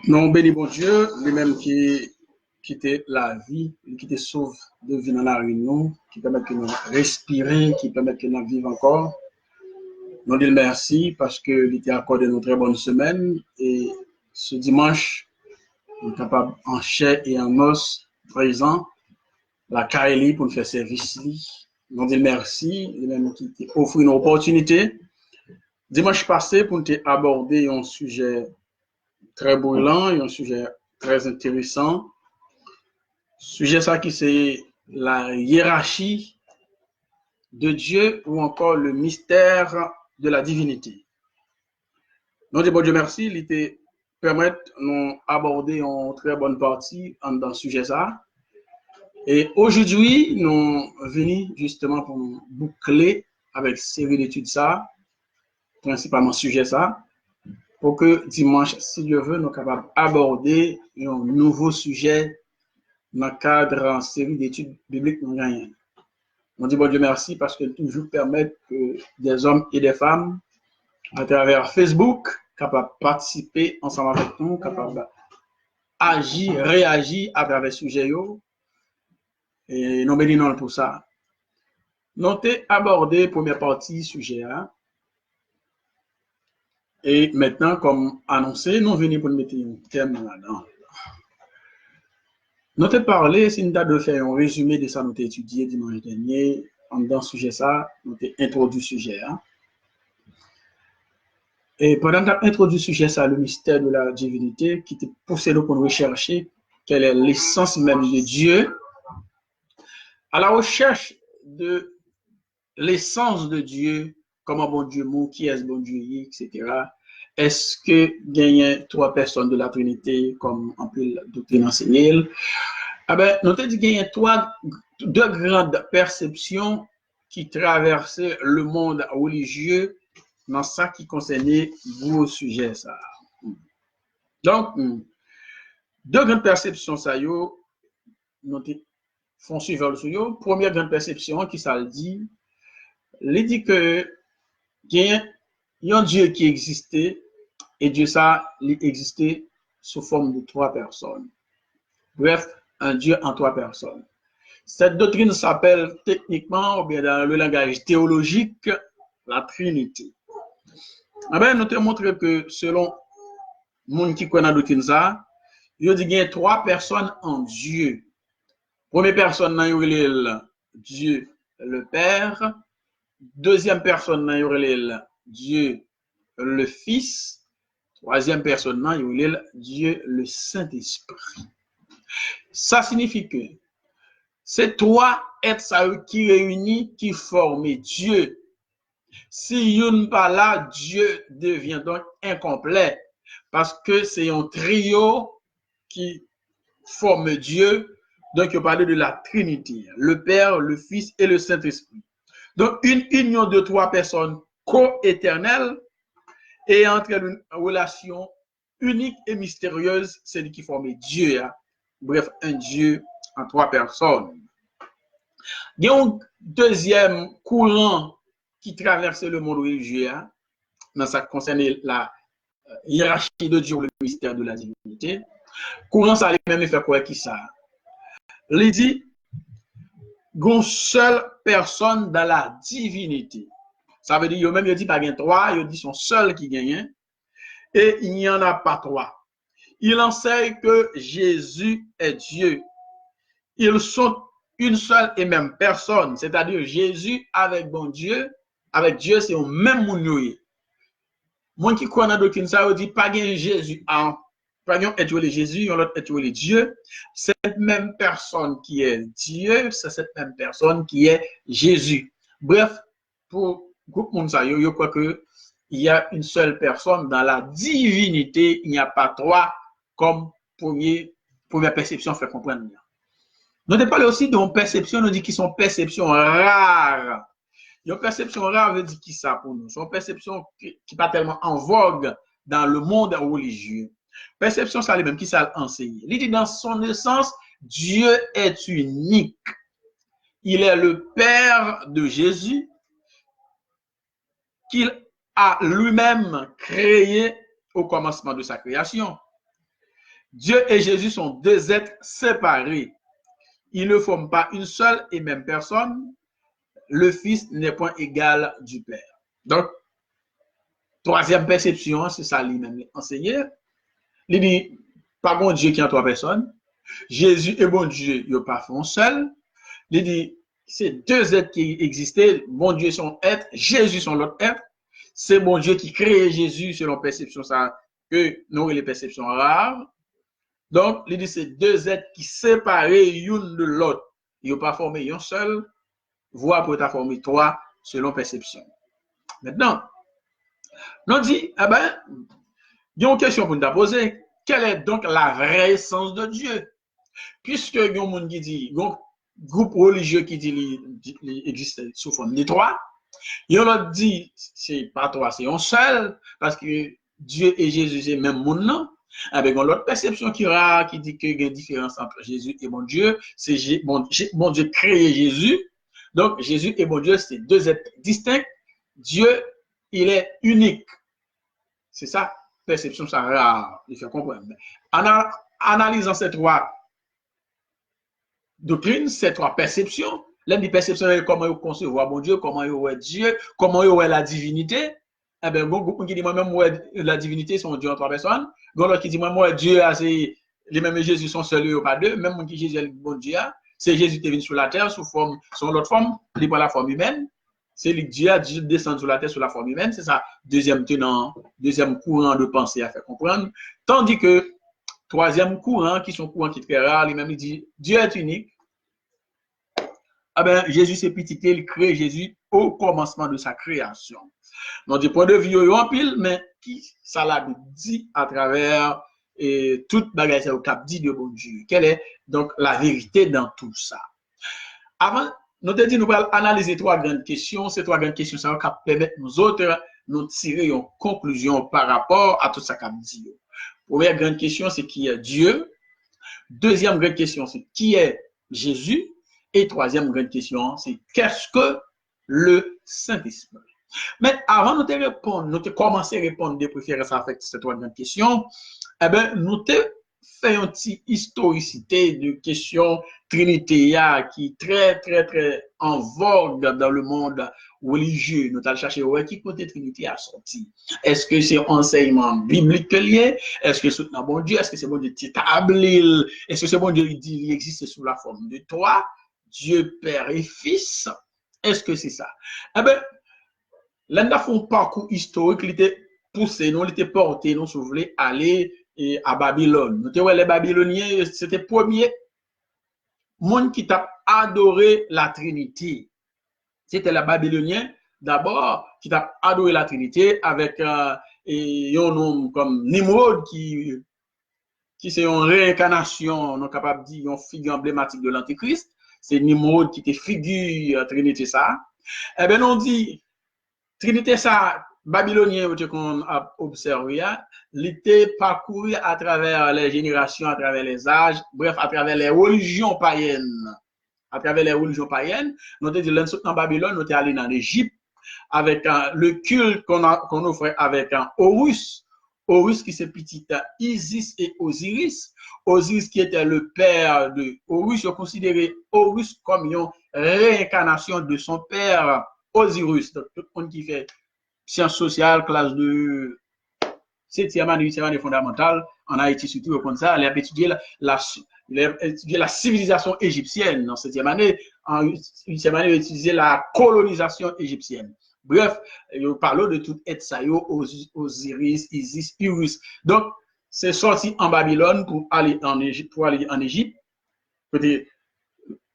Non, béni bon Dieu, lui-même qui te la vie, qui te sauve de vie dans la réunion, qui permet que nous respirer, qui permet que nous vivions encore. Nous disons merci parce que il t'a accordé une très bonne semaine et ce dimanche, nous sommes capables en chair et en os présent, la Kaili pour nous faire service. Nous disons merci, lui-même qui t'offre une opportunité. Dimanche passé, pour nous aborder un sujet très brûlant et un sujet très intéressant. Sujet ça qui c'est la hiérarchie de Dieu ou encore le mystère de la divinité. Donc, bon Dieu merci, il te permet de nous aborder en très bonne partie dans ce sujet ça. Et aujourd'hui, nous venons justement pour nous boucler avec série d'études ça, principalement sujet ça, pour que dimanche, si Dieu veut, nous sommes capables d'aborder un nouveau sujet dans le cadre en série d'études bibliques nous gagnons. On dit bon Dieu merci parce que toujours permettre que des hommes et des femmes à travers Facebook capables de participer ensemble avec nous, capables d'agir, réagir à travers ce sujet. Et nous bénissons pour ça. Nous avons abordé la première partie du sujet. Et maintenant, comme annoncé, nous venons pour mettre un thème là-dedans. Nous avons parlé, si nous avons fait un résumé de ça, nous avons étudié dimanche dernier, dans ce sujet, ça, nous avons introduit le sujet. Et pendant qu'on a introduit le sujet, ça, le mystère de la divinité, qui te poussé pour nous rechercher quelle est l'essence même de Dieu, à la recherche de l'essence de Dieu, comment bon Dieu mou, qui est bon Dieu, etc. Est-ce que il y a trois personnes de la Trinité, comme on peut la doctrine enseignée? Ah ben, nous avons dit qu'il y a deux grandes perceptions qui traversaient le monde religieux dans ça qui concernait vos sujets. Ça. Donc, deux grandes perceptions, ça y est, nous font suivre le sujet. Première grande perception, qui ça le dit que il y a un Dieu qui existait et Dieu ça, il existait sous forme de trois personnes. Bref, un Dieu en trois personnes. Cette doctrine s'appelle techniquement, ou bien dans le langage théologique, la Trinité. Eh bien, nous te montré que selon le monde qui connaît la doctrine, il dit qu'il y a trois personnes en Dieu. Première personne, il y a Dieu le Père. Deuxième personne, il y a Dieu le Fils. Troisième personne, il y a Dieu le Saint-Esprit. Ça signifie que c'est trois êtres qui réunissent, qui forment Dieu. Si il n'y a pas là, Dieu devient donc incomplet parce que c'est un trio qui forme Dieu. Donc, il parle de la Trinité, le Père, le Fils et le Saint-Esprit. Donc, une union de trois personnes co-éternelles et entre une relation unique et mystérieuse, c'est lui qui forme Dieu. Bref, un Dieu en trois personnes. Il y a un deuxième courant qui traverse le monde religieux, dans ça concerne la hiérarchie de Dieu, le mystère de la divinité. Courant ça lui-même fait quoi qui ça? Il dit une seule personne dans la divinité. Ça veut dire qu'il même il dit pas gagne trois, il dit son seul qui gagne et il n'y en a pas trois. Il enseigne que Jésus est Dieu. Ils sont une seule et même personne, c'est-à-dire Jésus avec bon Dieu, avec Dieu, c'est au même monde. Moi qui crois dans la doctrine, ça veut dire pas gagne Jésus en pas gagne être Jésus, l'autre être Dieu. Cette même personne qui est Dieu, c'est cette même personne qui est Jésus. Bref, pour groupe monde ça, je crois que il y a une seule personne dans la divinité, il n'y a pas trois comme première perception fait comprendre. Nous avons parlé aussi d'une perception, nous dit qu'ils sont perceptions rares. Une perception rare veut dire qui ça pour nous? C'est une perception qui n'est pas tellement en vogue dans le monde religieux. Perception, ça lui-même qui ça enseigne. Il dit dans son essence, Dieu est unique. Il est le Père de Jésus qu'il a lui-même créé au commencement de sa création. Dieu et Jésus sont deux êtres séparés. Ils ne forment pas une seule et même personne. Le Fils n'est point égal du Père. Donc, troisième perception, c'est ça lui-même enseigné. Il dit, pas bon Dieu qui a trois personnes. Jésus et bon Dieu, ils n'ont pas fait un seul. Il dit, c'est deux êtres qui existaient. Bon Dieu son être, Jésus son l'autre être. C'est bon Dieu qui crée Jésus selon perception ça, que nous avons les perceptions rares. Donc, il dit, c'est deux êtres qui séparés l'une de l'autre. Ils n'ont pas formé un seul, voire pour être formé trois selon perception. Maintenant, nous dit, eh ben, il y a une question pour nous poser. Quelle est donc la vraie essence de Dieu? Puisque il y a un monde qui dit, un groupe religieux qui dit qu'il existe sous forme de trois, il y en a dit, c'est pas trois, c'est un seul, parce que Dieu et Jésus, c'est le même monde, non? Avec l'autre perception qui dit qu'il y a une différence entre Jésus et mon Dieu, c'est mon Dieu créé Jésus. Donc, Jésus et mon Dieu, c'est deux êtres distincts. Dieu, il est unique. C'est ça, perception, ça rare. Il fait comprendre. En analysant ces trois doctrines, ces trois perceptions, l'une des perceptions est comment concevoir mon Dieu, comment il est Dieu, comment il est la divinité. Eh bien, beaucoup qui disent moi-même, la divinité, sont Dieu en trois personnes. L'autre qui dit moi, Dieu, les mêmes Jésus sont seuls, ou pas deux. Même qui Jésus est le bon Dieu, c'est Jésus qui est venu sur la terre sous l'autre forme, il pas la forme humaine. C'est le Dieu qui descend sur la terre sous la forme humaine. C'est ça, deuxième courant de pensée à faire comprendre. Tandis que troisième courant, qui sont courants qui sont très rares, lui-même, il dit Dieu est unique. Ah ben, Jésus s'est petit, il crée Jésus au commencement de sa création. Donc, du point de vue, il y a un pile, mais qui ça l'a dit à travers toute bagaille au cap dit de bon Dieu. Quelle est donc la vérité dans tout ça? Avant, nous avons dit nous allons analyser trois grandes questions. Ces trois grandes questions, ça va permettre nous autres nous tirer une conclusion par rapport à tout ça qu'a dit. Première grande question, c'est qui est Dieu. Deuxième grande question, c'est qui est Jésus. Et troisième grande question, c'est qu'est-ce que le Saint-Esprit? Mais avant de te répondre, nous te commencer à répondre des préférences avec cette troisième question, eh bien, nous te faisons une petite historicité de questions Trinité qui est très, très, très en vogue dans le monde religieux. Nous allons chercher qui côté Trinité a sorti. Est-ce que c'est enseignement biblique lié? Est-ce que c'est un bon Dieu? Est-ce que c'est bon Dieu établi? Est-ce que c'est bon Dieu qui dit qu'il existe sous la forme de trois? Dieu, Père et Fils. Est-ce que c'est ça? Eh bien, l'un de un parcours historique, il était poussé, nous, il était porté, nous, si vous voulez, aller à Babylone. Nous, les Babyloniens, c'était le premier monde qui t'a adoré la Trinité. C'était les Babyloniens, d'abord, qui t'a adoré la Trinité avec un nom comme Nimrod, qui c'est une réincarnation, on est capable de dire, une figure emblématique de l'Antéchrist. C'est Nimrod qui était figure Trinité ça. Eh bien, on dit, Trinité ça, babylonien, qu'on a observé, il était parcouru à travers les générations, à travers les âges, bref, à travers les religions païennes. À travers les religions païennes, nous avons dit, en Babylone, nous sommes allés en Égypte avec le culte qu'on offrait avec un Horus. Horus qui c'est petit Isis et Osiris. Osiris qui était le père de Horus, je considérais Horus comme une réincarnation de son père Osiris. Donc, tout le monde qui fait sciences sociales, classe de 7e année, 8e année fondamentale, en Haïti surtout, comme ça, elle a étudié la civilisation égyptienne en 7e année. En 8e année, elle a étudié la colonisation égyptienne. Bref, nous parlons de tout Etsayo, Osiris, Isis, Horus. Donc, c'est sorti en Babylone pour aller en Égypte.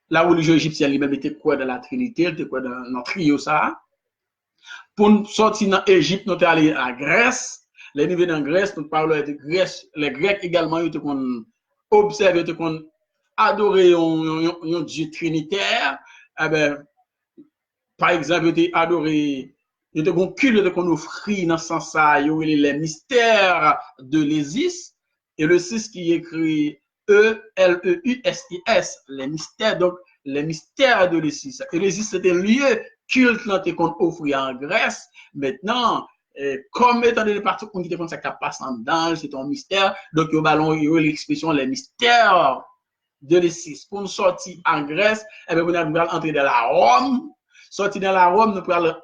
La religion égyptienne lui-même était quoi dans la Trinité, était quoi dans le trio ça. Pour sortir dans l'Égypte, nous sommes allés à Grèce. Les niveaux en Grèce, nous parlons de Grèce. Les Grecs également, ils ont observé, ils ont adoré un Dieu trinitaire. Eh ben, par exemple, ils ont adoré, ils ont culte qu'on offrit dans ce sens-là, les mystères de l'Isis. Et le 6 qui écrit E-L-E-U-S-I-S, les mystères, donc les mystères de l'Isis. Et l'Isis, c'était le lieu culte qu'on offrit en Grèce. Maintenant, comme étant donné partout qu'on dit que ça passe en dedans, c'est un mystère. Donc, il y a l'expression les mystères de l'E6. Pour nous sortir en Grèce, eh bien, nous allons entrer dans la Rome. Sortir dans la Rome, nous allons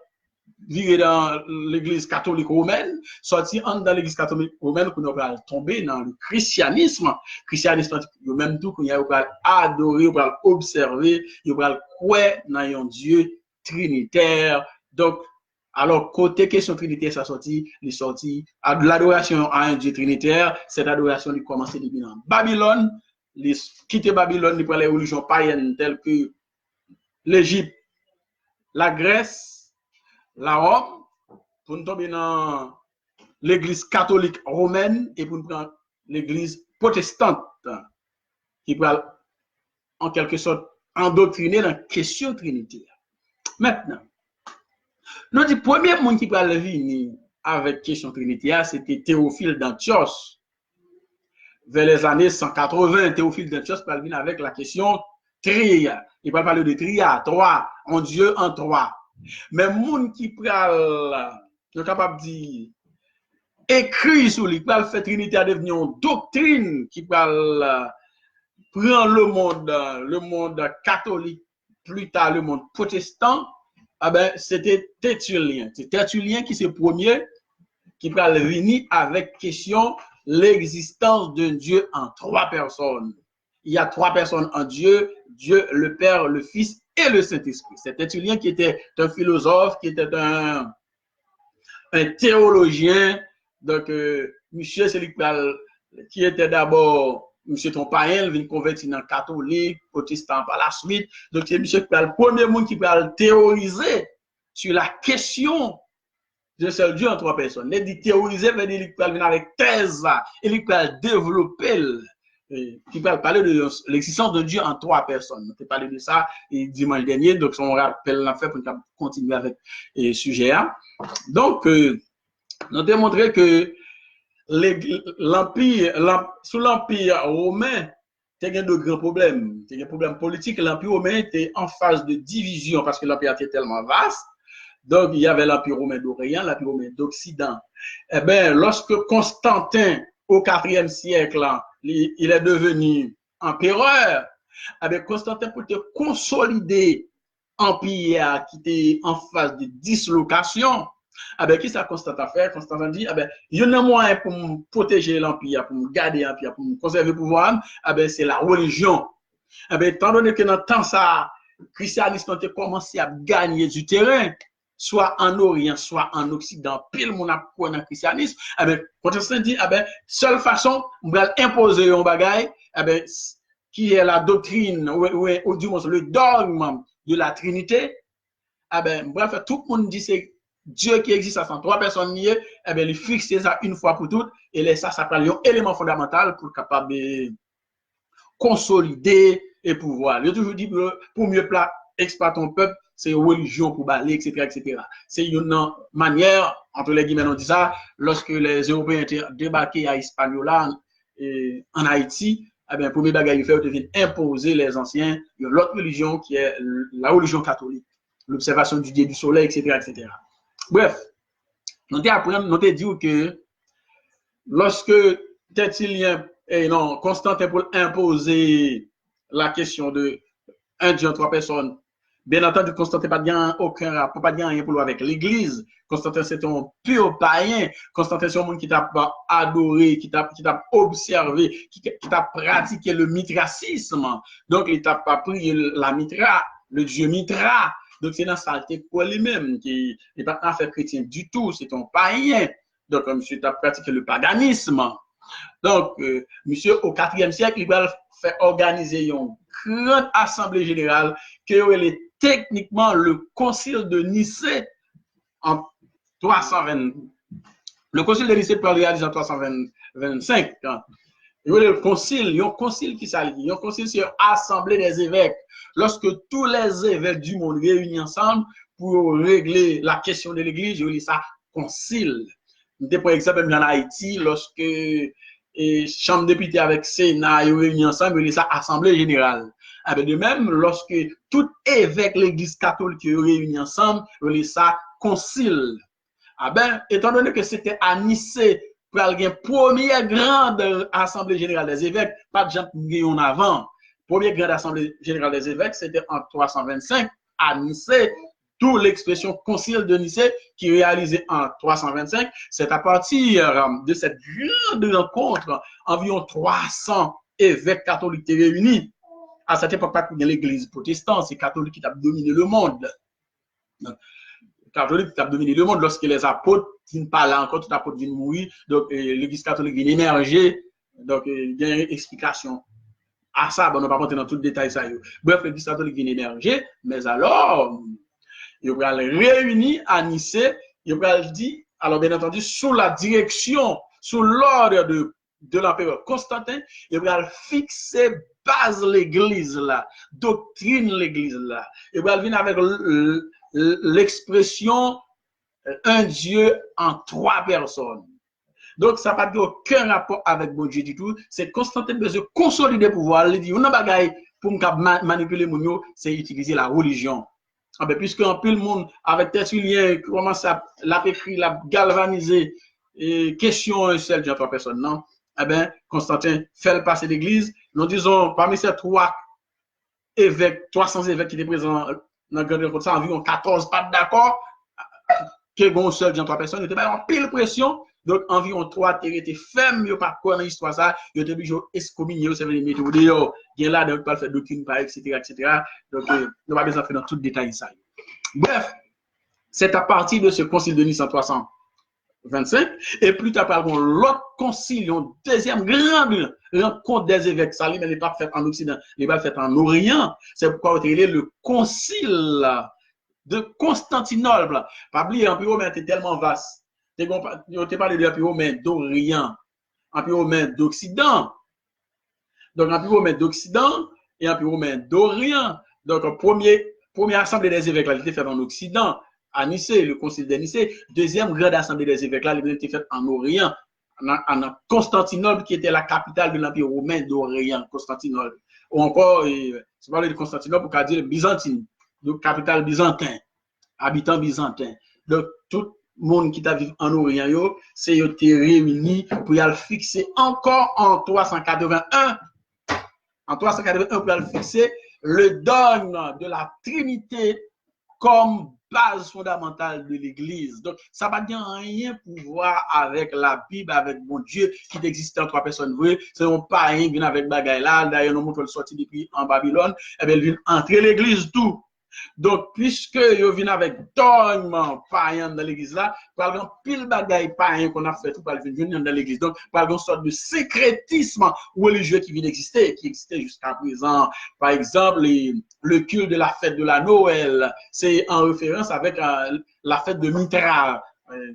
virer dans l'église catholique romaine. Sortir dans l'église catholique romaine, nous allons tomber dans le christianisme. Christianisme, même tout, nous allons adorer, nous allons observer, nous allons croire dans un Dieu trinitaire. Donc, alors, côté question trinitaire, ça sorti, il sorti de l'adoration à un Dieu trinitaire. Cette adoration, il commence depuis dans Babylone. Il quitte Babylone, il prend les religions païennes telles que l'Égypte, la Grèce, la Rome, pour nous tomber dans l'église catholique romaine et pour nous prendre l'église protestante qui peut en quelque sorte endoctriner la question trinitaire. Maintenant, notre premier monde qui peut venir avec question trinitaire, c'était Théophile d'Antioche. Vers les années 180, Théophile d'Antioche peut venir avec la question tria. Il peut parler de tria, trois, en Dieu en trois. Mais monde qui peut est capable de dire écrit sur lui, peut faire trinité devenir une doctrine qui peut prendre le monde catholique, plus tard le monde protestant. Ah ben, c'était Tertullien. C'est Tertullien qui c'est le premier qui peut venir avec question l'existence d'un Dieu en trois personnes. Il y a trois personnes en Dieu, Dieu le Père, le Fils et le Saint-Esprit. C'est Tertullien qui était un philosophe, qui était un théologien. Donc, monsieur, c'est lui qui était d'abord monsieur ton païen, il vient convertir dans catholique, protestant par la suite. Donc, c'est monsieur qui est le premier monde qui peut théoriser sur la question de seul Dieu en trois personnes. Il dit théoriser, veut dire qu'il peut venir avec thèse, et il peut développer, qui peut parler de l'existence de Dieu en trois personnes. On peut parler de ça dimanche dernier, donc on rappelle l'a fait pour continuer avec le sujet. Donc, nous avons montré que sous l'Empire romain, il y a de grands problèmes. Il y a des problèmes politiques. L'Empire romain était en phase de division parce que l'Empire était tellement vaste. Donc, il y avait l'Empire romain d'Orient, l'Empire romain d'Occident. Eh bien, lorsque Constantin, au IVe siècle, il est devenu empereur, eh bien, Constantin, pour te consolider l'empire qui était en phase de dislocation, ah ben, qui ça Constantin fait? Constantin dit, ah ben, il y a un moyen pour me protéger l'empire, pour me garder l'empire, pour me conserver le pouvoir, ah ben, c'est la religion. Ah ben, étant donné que dans le temps, ça, le christianisme a commencé à gagner du terrain, soit en Orient, soit en Occident, pile mon a dans le christianisme, ah ben, Constantin dit, ah ben, seule façon, on va imposer un bagage, ah ben, qui est la doctrine, ou du moins le dogme de la Trinité, ah ben, bref, tout le monde dit c'est Dieu qui existe à 103 personnes liées, eh bien, il fixe ça une fois pour toutes et laisse ça s'appelle un élément fondamental pour capable de consolider et pouvoir. Il a toujours dit pour mieux exploiter ton peuple, c'est religion pour baler, etc., etc. C'est une manière, entre les guillemets, on dit ça, lorsque les Européens étaient débarqués à Hispaniola et en Haïti, eh bien, premier bagage il fait, devient imposer les anciens l'autre religion qui est la religion catholique, l'observation du dieu du soleil, etc., etc. Bref, nous avons dit que lorsque Tertullien et non, Constantin pour imposer la question de un Dieu en trois personnes, bien entendu, Constantin n'a pas bien aucun rapport, pas bien rien pour avec l'Église. Constantin, c'est un pur païen. Constantin, c'est un monde qui t'a adoré, qui t'a observé, qui t'a pratiqué le mitracisme. Donc, il t'a pas pris la mitra, le Dieu mitra. Donc, c'est dans ça pour lui-même, qui n'est pas un fait chrétien du tout, c'est un païen. Donc, monsieur a pratiqué le paganisme. Donc, monsieur, au IVe siècle, il va faire organiser une grande assemblée générale qui est techniquement le concile de Nicée en 320. Le concile de Nicée peut réaliser en 325. Il y a le concile, il y a un concile qui s'allie. Il y a un concile, c'est l'assemblée des évêques. Lorsque tous les évêques du monde réunis ensemble pour régler la question de l'Église, il y a ça concile. Par exemple, en Haïti, lorsque Chambre des députés avec Sénat réunis ensemble, il y a ça assemblée générale. De même, lorsque tout évêque l'Église catholique réunis ensemble, il y a ça concile. Ah ben, étant donné que c'était à Nicée, pour la première grande assemblée générale des évêques, pas de gens qui en avant. Première grande assemblée générale des évêques, c'était en 325 à Nicée, d'où l'expression concile de Nicée qui est réalisée en 325. C'est à partir de cette grande rencontre, environ 300 évêques catholiques étaient réunis. À cette époque, pas de l'église protestante, c'est catholique qui a dominé le monde. Donc, catholique qui a dominé le monde lorsque les apôtres qui ne parlent encore, tout apôtre viennent mourir, donc l'église catholique vient émerger, donc il y a une explication à ça, bon, on ne va pas rentrer dans tout le détail ça. Bref, l'église catholique vient émerger, mais alors, il va réunir à Nicée, il va dire, alors bien entendu, sous la direction, sous l'ordre de l'empereur Constantin, il va fixer base l'église là, doctrine l'église là. Il va venir avec l'expression un Dieu en trois personnes. Donc, ça n'a pas aucun rapport avec bon Dieu du tout. C'est Constantin besoin de consolider le pouvoir. Il dit, on a bagaille pour manipuler mon yo, c'est utiliser la religion. Ah ben, puisque un peu le monde, avec Tertullien, commence à l'écrire, la galvaniser, et question seule de trois personnes, non? Eh bien, Constantin fait le passer l'église. Nous disons, parmi ces 300 évêques qui étaient présents dans le Grand Rencontre, environ 14 pas d'accord, que bon seul de trois personnes, il était en pile pression. Donc, environ 3 étaient fermes, il n'y a pas quoi dans l'histoire, ça, il était obligé d'excommunier, ça veut dire, mettre au dehors, il y a là, donc, pas faire d'aucune part, etc., etc. Donc, on ne va pas besoin de faire dans tout le détail, ça. Bref, c'est à partir de ce concile de Nice en 325, et plus tard, par contre, l'autre concile, une deuxième grande rencontre des évêques, ça, mais il n'est pas fait en Occident, il n'est pas fait en Orient, c'est pourquoi il est le concile de Constantinople. Pas oublier, l'Empire romain était tellement vaste. On t'a parlé de l'Empire romain d'Orient, Empire romain d'Occident. Donc, Empire romain d'Occident et Empire romain d'Orient. Donc, première assemblée des évêques, là, elle était faite en Occident, à Nicée, le concile de Nicée. Deuxième grande assemblée des évêques, là, elle était faite en Orient, en Constantinople, qui était la capitale de l'Empire romain d'Orient, Constantinople. Ou encore, c'est parler de Constantinople pour dire Byzantine, donc capitale byzantin, habitant byzantin. Donc, tout le monde qui t'a vécu en Orient, c'est été réuni pour y aller fixer encore en 381. En 381, pour y aller fixer le dogme de la Trinité comme base fondamentale de l'Église. Donc, ça va bien rien pouvoir avec la Bible, avec mon Dieu, qui existe en trois personnes vraies. C'est un païen qui vient avec bagaille là. D'ailleurs, nous montrons le sorti depuis en Babylone. Et bien, il vient entrer l'Église tout. Donc, puisque yo vient avec dogme païen dans l'église là, par exemple, pile bagaille païen qu'on a fait tout par venir dans l'église. Donc, par exemple, une sorte de sécrétisme religieux qui vient d'exister, qui existait jusqu'à présent. Par exemple, le culte de la fête de la Noël, c'est en référence avec la fête de Mithra,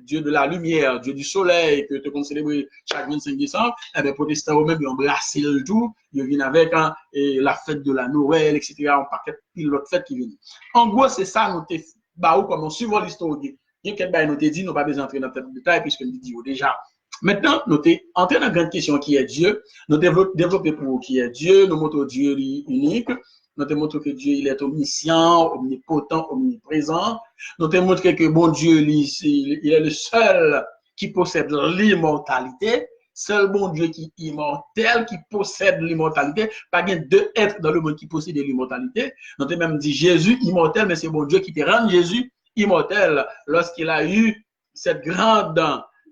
Dieu de la lumière, Dieu du soleil, que tu célébrer chaque 25 décembre. Et bien, protestants eux-mêmes, ils ont brassé le tout. Ils viennent avec la fête de la Noël, etc. On paquet pile l'autre fête qui vient. En gros, c'est ça, nous t'es comme on suit l'histoire. Il y a quelqu'un nous t'a dit, nous pas besoin d'entrer dans le détail, puisque nous dit déjà. Maintenant, nous t'es entré dans la grande question qui est Dieu. Nous développer pour qui est Dieu, nous montrons Dieu unique. Nous te montrons que Dieu il est omniscient, omnipotent, omniprésent. Nous te montrons que bon Dieu, il est le seul qui possède l'immortalité. Seul bon Dieu qui est immortel, qui possède l'immortalité. Pas bien deux êtres dans le monde qui possèdent l'immortalité. Nous te même dit Jésus immortel, mais c'est bon Dieu qui te rend Jésus immortel lorsqu'il a eu cette grande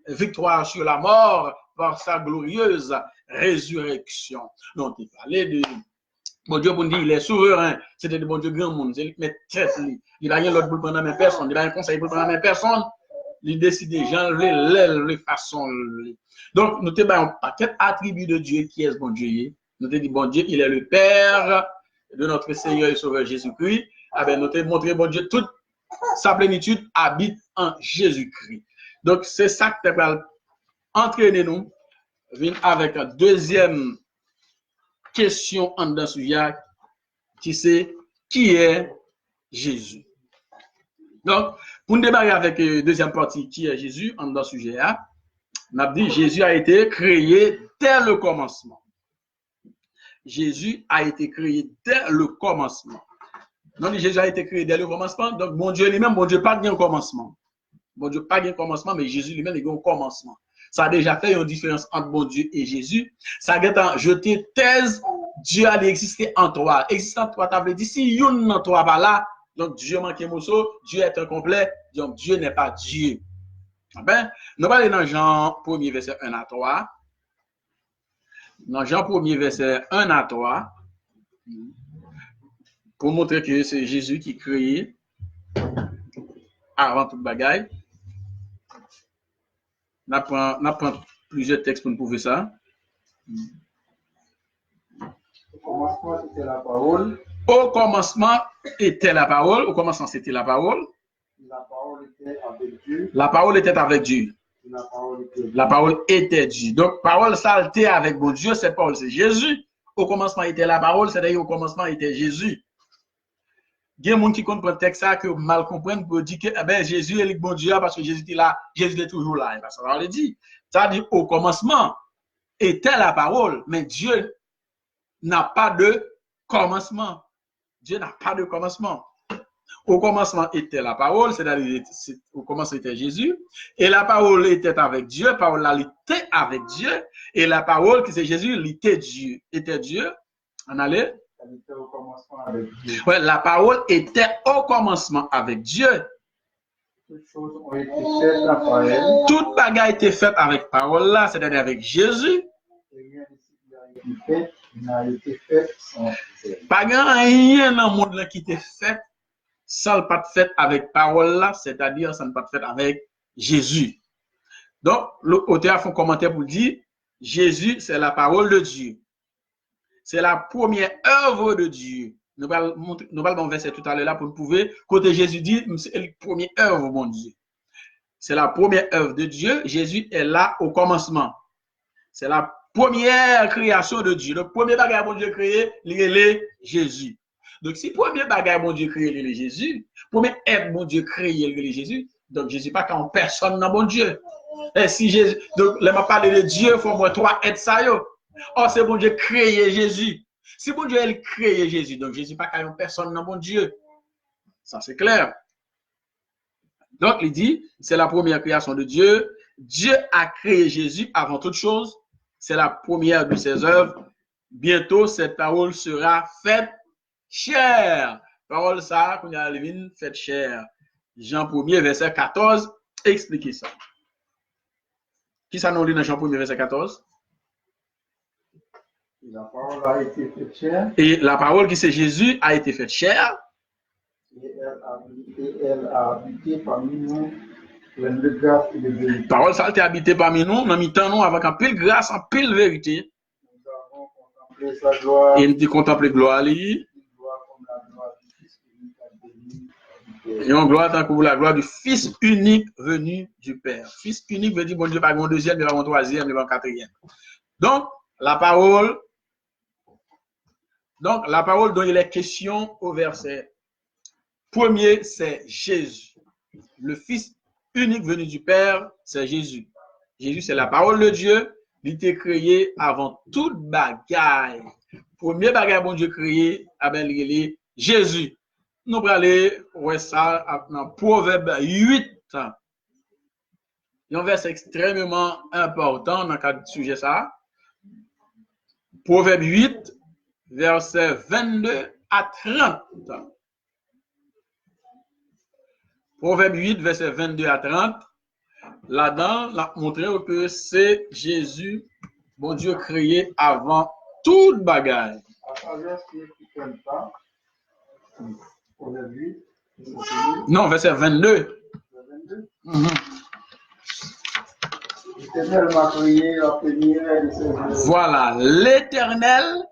victoire sur la mort par sa glorieuse résurrection. Donc, il fallait de bon Dieu, pour dire, il est souverain. C'était le bon Dieu grand monde. C'est lui qui met tête. Il n'a rien l'autre pour prendre la même personne. Il a un conseil pour prendre la même personne. Il décide d'enlever les façons. Donc, nous avons un paquet d'attributs de Dieu qui est ce bon Dieu. Nous avons dit, bon Dieu, il est le Père de notre Seigneur et Sauveur Jésus-Christ. Ah ben, nous avons montré, bon Dieu, toute sa plénitude habite en Jésus-Christ. Donc, c'est ça que nous avons entraîné nous. Avec un deuxième question en dans ce sujet qui est Jésus. Donc, pour nous démarrer avec la deuxième partie, qui est Jésus, en dans ce sujet, on a dit Jésus a été créé dès le commencement. Jésus a été créé dès le commencement. Donc, Jésus a été créé dès le commencement. Donc, mon Dieu lui-même, mon Dieu pas de commencement. Bon Dieu pas de commencement, mais Jésus lui-même il a un commencement. Ça a déjà fait une différence entre bon Dieu et Jésus. Ça a jeté thèse, Dieu allait exister en toi. Exister en toi, ça veut dire si yon en toi pas là, donc Dieu manque un morceau, Dieu est incomplet, donc Dieu n'est pas Dieu. Ben, nous allons aller dans Jean 1er verset 1 à 3. Dans Jean 1er verset 1 à 3, pour montrer que c'est Jésus qui créé avant toute bagaille. On apprend plusieurs textes pour nous prouver ça. Au commencement, c'était la parole. Au commencement, c'était la parole. La parole était avec Dieu. La parole était avec Dieu. La parole était Dieu. Donc, parole, ça était avec bon Dieu. Cette parole, c'est Jésus. Au commencement, était la parole. C'est-à-dire, au commencement, était Jésus. Il y a des gens qui comprennent le texte ça, que mal comprennent pour dire que eh ben, Jésus est le bon Dieu parce que Jésus est là, Jésus est toujours là. Ça veut dire, ça dit au commencement était la parole, mais Dieu n'a pas de commencement. Dieu n'a pas de commencement. Au commencement était la parole, c'est-à-dire au commencement était Jésus, et la parole était avec Dieu, la parole était avec Dieu, et la parole qui c'est Jésus, était Dieu. Était Dieu. On allait. Au commencement avec Dieu. Ouais, la parole était au commencement avec Dieu. Toutes choses ont été faites par elle. Toute bagaille a été faite avec parole là, c'est-à-dire avec Jésus. Rien n'a été fait sans elle. Pas rien dans le monde là qui était fait sans le pas fait avec parole là, c'est-à-dire sans le pas fait avec Jésus. Donc, l'auteur a fait un commentaire pour dire Jésus, c'est la parole de Dieu. C'est la première œuvre de Dieu. Nous allons dans le verset tout à l'heure pour nous prouver. Côté Jésus dit, c'est la première œuvre, mon Dieu. C'est la première œuvre de Dieu. Jésus est là au commencement. C'est la première création de Dieu. Le premier bagage mon Dieu créé, il est Jésus. Donc, si le premier bagage mon Dieu créé, il est Jésus, le premier être mon Dieu créé, il est Jésus, donc Jésus pas quand personne dans mon Dieu. Et si Jésus, donc, là, m'a parlé de Dieu, il faut moi trois être ça, yo. Oh, c'est bon Dieu créé Jésus. Si bon Dieu a créé Jésus, donc Jésus pas qu'à personne dans bon Dieu. Ça, c'est clair. Donc, il dit, c'est la première création de Dieu. Dieu a créé Jésus avant toute chose. C'est la première de ses œuvres. Bientôt, cette parole sera faite chair. Parole ça, qu'on a levé, faite chair. Jean 1er, verset 14. Expliquez ça. Qui ça nous lit dans Jean 1er, verset 14? La parole a été faite chair. Et la parole qui c'est Jésus a été faite chair. Et elle a habité parmi nous, pleine de grâce et de vérité. Parole ça a été habité parmi nous, dans mi-temps nous avec un pile grâce, un pile vérité. Nous avons contemplé sa gloire. Et nous contemplé gloire lui. Et on gloire tant que la gloire du Fils unique venu du Père. Fils unique veut dire bon Dieu pas un deuxième, mais pas un troisième, mais pas un quatrième. Donc la parole dont il est question au verset premier, c'est Jésus. Le Fils unique venu du Père, c'est Jésus. Jésus, c'est la parole de Dieu. Il était créé avant toute bagaille. Premier bagaille, bon Dieu créé, il est Jésus. Nous allons aller voir ça dans Proverbe 8. Il y a un verset extrêmement important dans le cadre du sujet ça. Proverbe 8, verset 22 à 30. Proverbe 8, verset 22 à 30. Là-dedans, on a montré que c'est Jésus, bon Dieu, créé avant toute bagaille. À travers ce qui ne pas, Proverbe 8, non, verset 22. 22. L'Éternel m'a créé la première de ses œuvres. Voilà, l'Éternel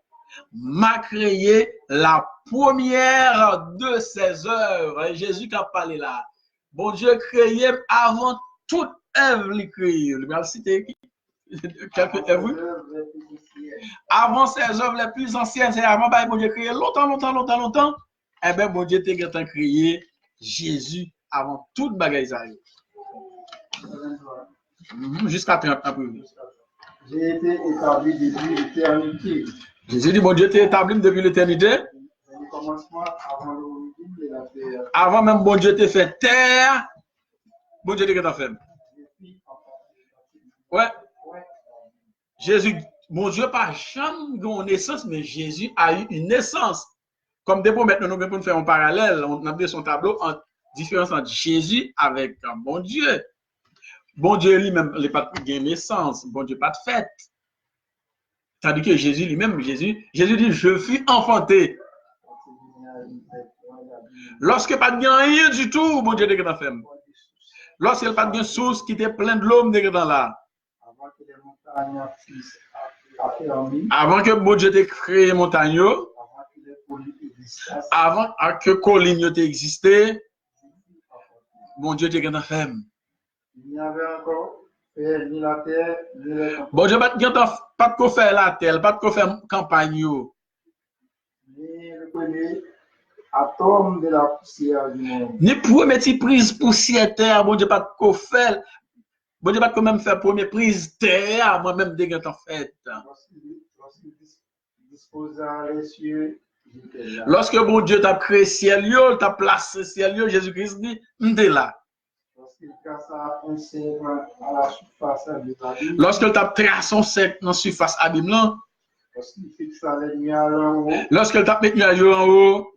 m'a créé la première de ses œuvres. Et Jésus qui a parlé là. Bon Dieu créé avant toute œuvre créée. Je vais citer quelques œuvres. Avant ses œuvres les plus anciennes, c'est avant bon Dieu créé longtemps. Eh bien, bon Dieu t'a créé Jésus avant toute bagaille. Jusqu'à 30 un peu. J'ai été établi depuis l'éternité. Jésus dit, bon Dieu t'est établi depuis l'éternité. Le commencement avant l'origine de la terre. Avant même bon Dieu t'ait fait terre. bon Dieu était en fait. Ouais. Jésus, mon Dieu, pas jamais une naissance, mais Jésus a eu une naissance. Comme des maintenant, nous pouvons faire un parallèle, on a mis son tableau en différence entre Jésus avec bon Dieu. Bon Dieu lui-même, il n'a pas de naissance, bon Dieu, pas de fête. C'est-à-dire que Jésus lui-même, Jésus dit, je fus enfanté. Lorsque pas de rien du tout, bon Dieu, n'est pas fait. Lorsqu'il n'y a pas de source qui était plein de l'homme, n'est pas là. Avant que bon Dieu ait créé les montagnes, avant que colline ait existé, bon Dieu était en fait. Il n'y avait encore ni la terre, ni les campagnes. Bon Dieu, pas de faire la terre, pas de faire campagne. Ni le premier atome de la poussière du monde. Ni premier petit prise poussière terre, bon Dieu, pas de faire. Bon Dieu, pas quand même faire première prise terre, moi-même déjà en fait. Lorsqu'il disposa les cieux, j'étais là. Lorsque bon Dieu t'a créé ciel, t'a placé ciel, Jésus-Christ dit, m'était là. Lorsqu'il cassa un cercle à la surface abîme. Lorsqu'il t'a tracé un cercle dans la surface abîme là. Lorsqu'il fixa les nuages en haut. Lorsqu'il t'a mis les nuages en haut.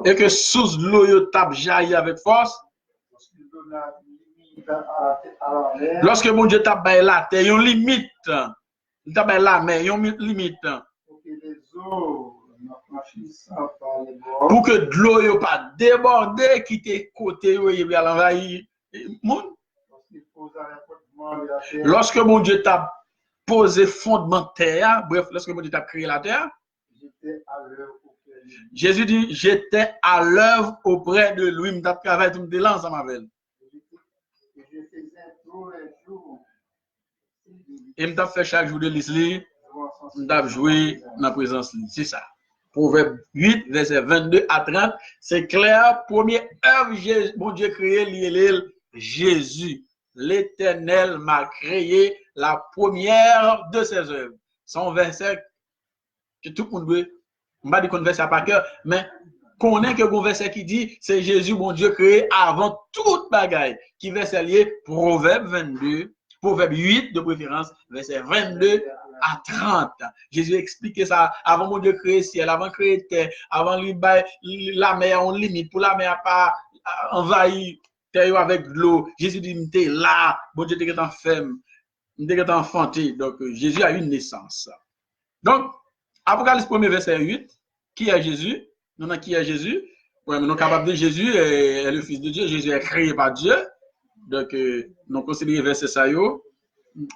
Et que sous l'eau tape jaillit avec force. Lorsque mon Dieu t'a baillé la terre, il y a une limite. Il t'a baillé la mer, il y a une limite. Pour que de l'eau ne pas déborder, quitter côté et bien l'envahir. Lorsque mon Dieu t'a posé fondement de terre, bref, lorsque mon Dieu t'a créé la terre, Jésus dit, j'étais à l'œuvre auprès de lui, je travaille tout le temps ensemble avec. Et je fait chaque jour de l'islam, je joué dans la présence. C'est ça. Proverbe 8, verset 22 à 30, c'est clair. Première œuvre, mon Dieu créé, Jésus. L'Éternel m'a créé la première de ses œuvres. Son verset que tout le monde veut. On va dire qu'on verset par cœur, mais qu'on ait que bon verset qui dit, c'est Jésus, mon Dieu, créé avant toute bagaille. Qui verset lié, Proverbe 22, Proverbe 8 de préférence, verset 22 à 30. Jésus expliquait ça avant mon Dieu créer ciel, avant créer terre, avant la mer, on limite pour la mer pas envahir terre avec de l'eau. Jésus dit, m'était là, bon Dieu était en femme, m'était enfanté. Donc Jésus a eu une naissance. Donc, Apocalypse 1er verset 8, qui est Jésus? Nous avons qui est Jésus? Ouais, nous sommes capables de dire Jésus est le Fils de Dieu. Jésus est créé par Dieu. Donc, nous considérons verset ça.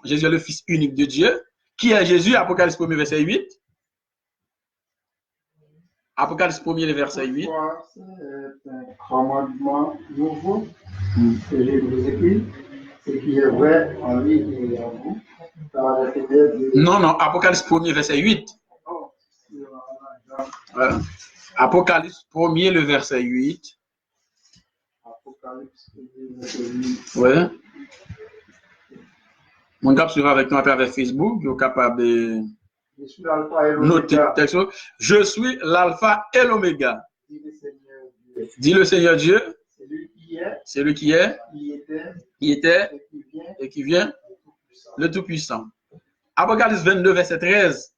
Jésus est le Fils unique de Dieu. Qui est Jésus? Apocalypse 1er verset 8. Apocalypse 1er verset 8. C'est un commandement nouveau que je vous écris, ce qui est vrai en lui et en vous. Non, Apocalypse 1er verset 8. Apocalypse 1er, le verset 8. Apocalypse 1er, verset 8. Ouais. Mon gars suivra avec nous à travers Facebook, vous êtes capable de noter le texte. Je suis l'alpha et l'oméga. Dit le Seigneur Dieu. C'est lui qui est, qui était et qui vient, le Tout-Puissant. Apocalypse 22, verset 13.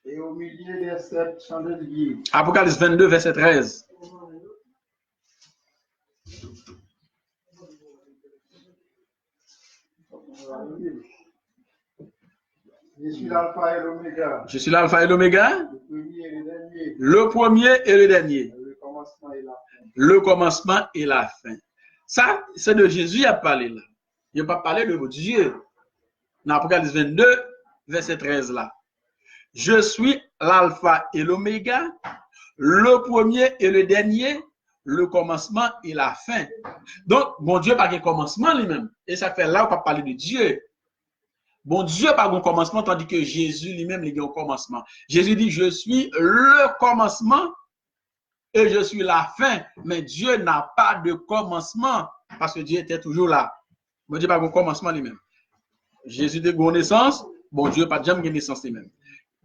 Et au milieu des 7 chandeliers. Apocalypse 22, verset 13. Je suis l'alpha et l'oméga. Je suis l'alpha et l'oméga. Le premier et le dernier. Le premier et le dernier. Le commencement et la fin. Le commencement et la fin. Ça, c'est de Jésus qui a parlé là. Il n'a pas parlé de Dieu. Dans Apocalypse 22, verset 13 là. Je suis l'alpha et l'oméga, le premier et le dernier, le commencement et la fin. Donc, mon Dieu n'a pas de commencement lui-même. Et ça fait là où on va parler de Dieu. Bon Dieu n'a pas de commencement, tandis que Jésus lui-même il a un commencement. Jésus dit, je suis le commencement et je suis la fin. Mais Dieu n'a pas de commencement parce que Dieu était toujours là. Bon Dieu n'a pas de commencement lui-même. Jésus a une naissance, bon Dieu n'a pas jamais de naissance lui-même.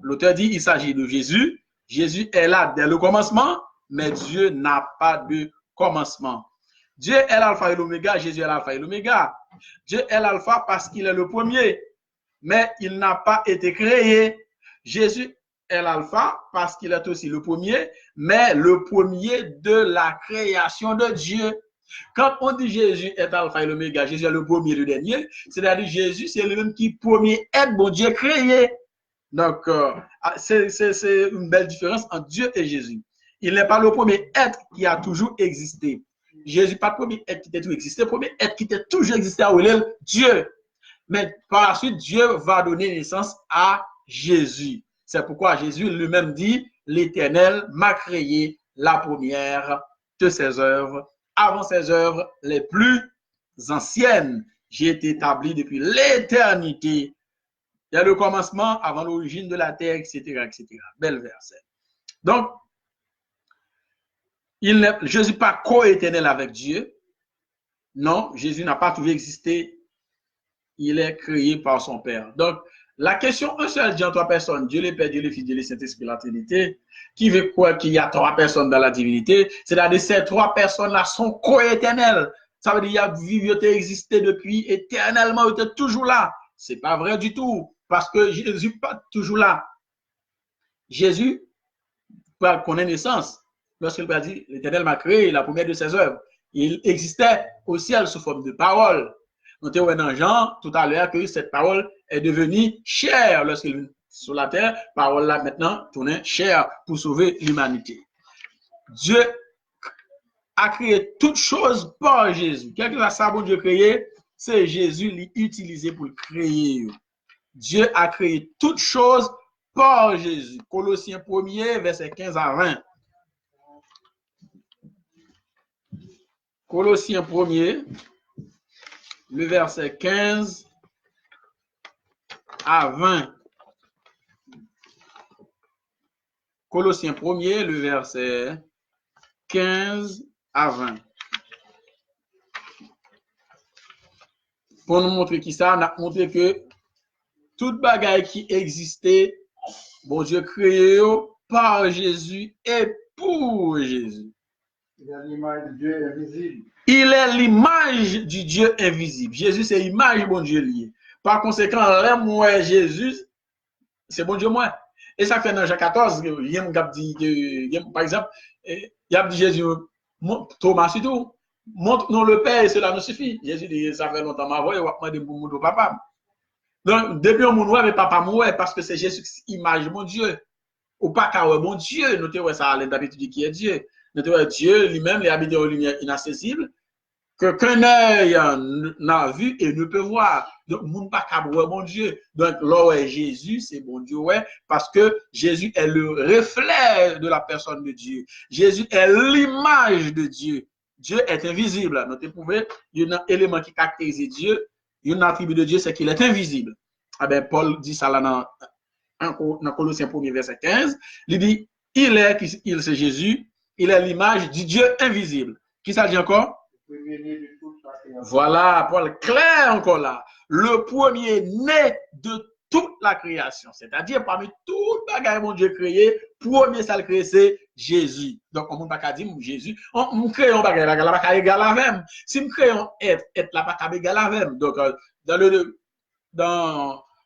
L'auteur dit, il s'agit de Jésus. Jésus est là dès le commencement, mais Dieu n'a pas de commencement. Dieu est l'alpha et l'oméga, Jésus est l'alpha et l'oméga. Dieu est l'alpha parce qu'il est le premier, mais il n'a pas été créé. Jésus est l'alpha parce qu'il est aussi le premier, mais le premier de la création de Dieu. Quand on dit Jésus est alpha et l'oméga, Jésus est le premier et le dernier, c'est-à-dire Jésus, c'est le même qui premier être, bon Dieu créé. Donc, c'est une belle différence entre Dieu et Jésus. Il n'est pas le premier être qui a toujours existé. Jésus n'est pas le premier être qui a toujours existé, le premier être qui a toujours existé à Dieu. Mais par la suite, Dieu va donner naissance à Jésus. C'est pourquoi Jésus lui-même dit, l'Éternel m'a créé la première de ses œuvres. Avant ses œuvres les plus anciennes, j'ai été établi depuis l'éternité. Il y a le commencement avant l'origine de la terre, etc., etc. Bel verset. Donc, Jésus n'est pas co-éternel avec Dieu. Non, Jésus n'a pas toujours existé. Il est créé par son Père. Donc, la question, un seul Dieu en trois personnes, Dieu le Père, Dieu le Fils, Dieu le Saint-Esprit, la Trinité, qui veut quoi qu'il y a trois personnes dans la divinité, c'est-à-dire ces trois personnes-là sont co-éternelles. Ça veut dire qu'il y a existé depuis éternellement, il était toujours là. Ce n'est pas vrai du tout, parce que Jésus n'est pas toujours là. Jésus, par connaissance, lorsqu'il a dit, l'Éternel m'a créé la première de ses œuvres, il existait au ciel sous forme de parole. Notez dans Jean tout à l'heure que cette parole est devenue chair lorsqu'il est sur la terre. Parole là maintenant tournée chair pour sauver l'humanité. Dieu a créé toutes choses par Jésus. Quel que soit ça, bon Dieu créé, c'est Jésus l'utilisé pour le créer. Dieu a créé toutes choses par Jésus. Colossiens 1er, verset 15 à 20. Colossiens 1er, le verset 15 à 20. Colossiens 1er, le verset 15 à 20. Pour nous montrer qui ça, on a montré que toute bagaille qui existait, bon Dieu créé par Jésus et pour Jésus. Il est l'image du Dieu invisible. Il est l'image du Dieu invisible. Jésus, c'est l'image bon Dieu lié. Par conséquent, là, moi, Jésus, c'est bon Dieu moi. Et ça fait dans Jean 14, par exemple, il y a dit Jésus, Thomas surtout, montre-nous le Père et cela nous suffit. Jésus dit, ça fait longtemps ma voix, et on va demander pour mon papa. Donc, depuis on m'a mais papa m'a parce que c'est Jésus image mon Dieu. Ou pas qu'à mon Dieu, notez ça à d'habitude qui est Dieu. Notez Dieu lui-même, il habite en lumière inaccessible, que qu'un œil n'a vu et ne peut voir. Donc, mon pas qu'à mon Dieu. Donc, là est Jésus, c'est bon Dieu, ouais, parce que Jésus est le reflet de la personne de Dieu. Jésus est l'image de Dieu. Dieu est invisible. Notez, vous pouvez, il y a un élément qui caractérise Dieu. Une attribut de Dieu, c'est qu'il est invisible. Ah ben, Paul dit ça là dans Colossiens 1er, verset 15. Il dit, c'est Jésus, il est l'image du Dieu invisible. Qui ça dit encore? Voilà, Paul, clair encore là. Le premier né de toute la création. C'est-à-dire, parmi toutes les bagailles mon Dieu créé, premier ça le créé, c'est Jésus. Donc, on ne peut pas dire Jésus. On crée un bagaille, la bagaille égale à même. Si on crée un être la bagaille égale à même. Donc,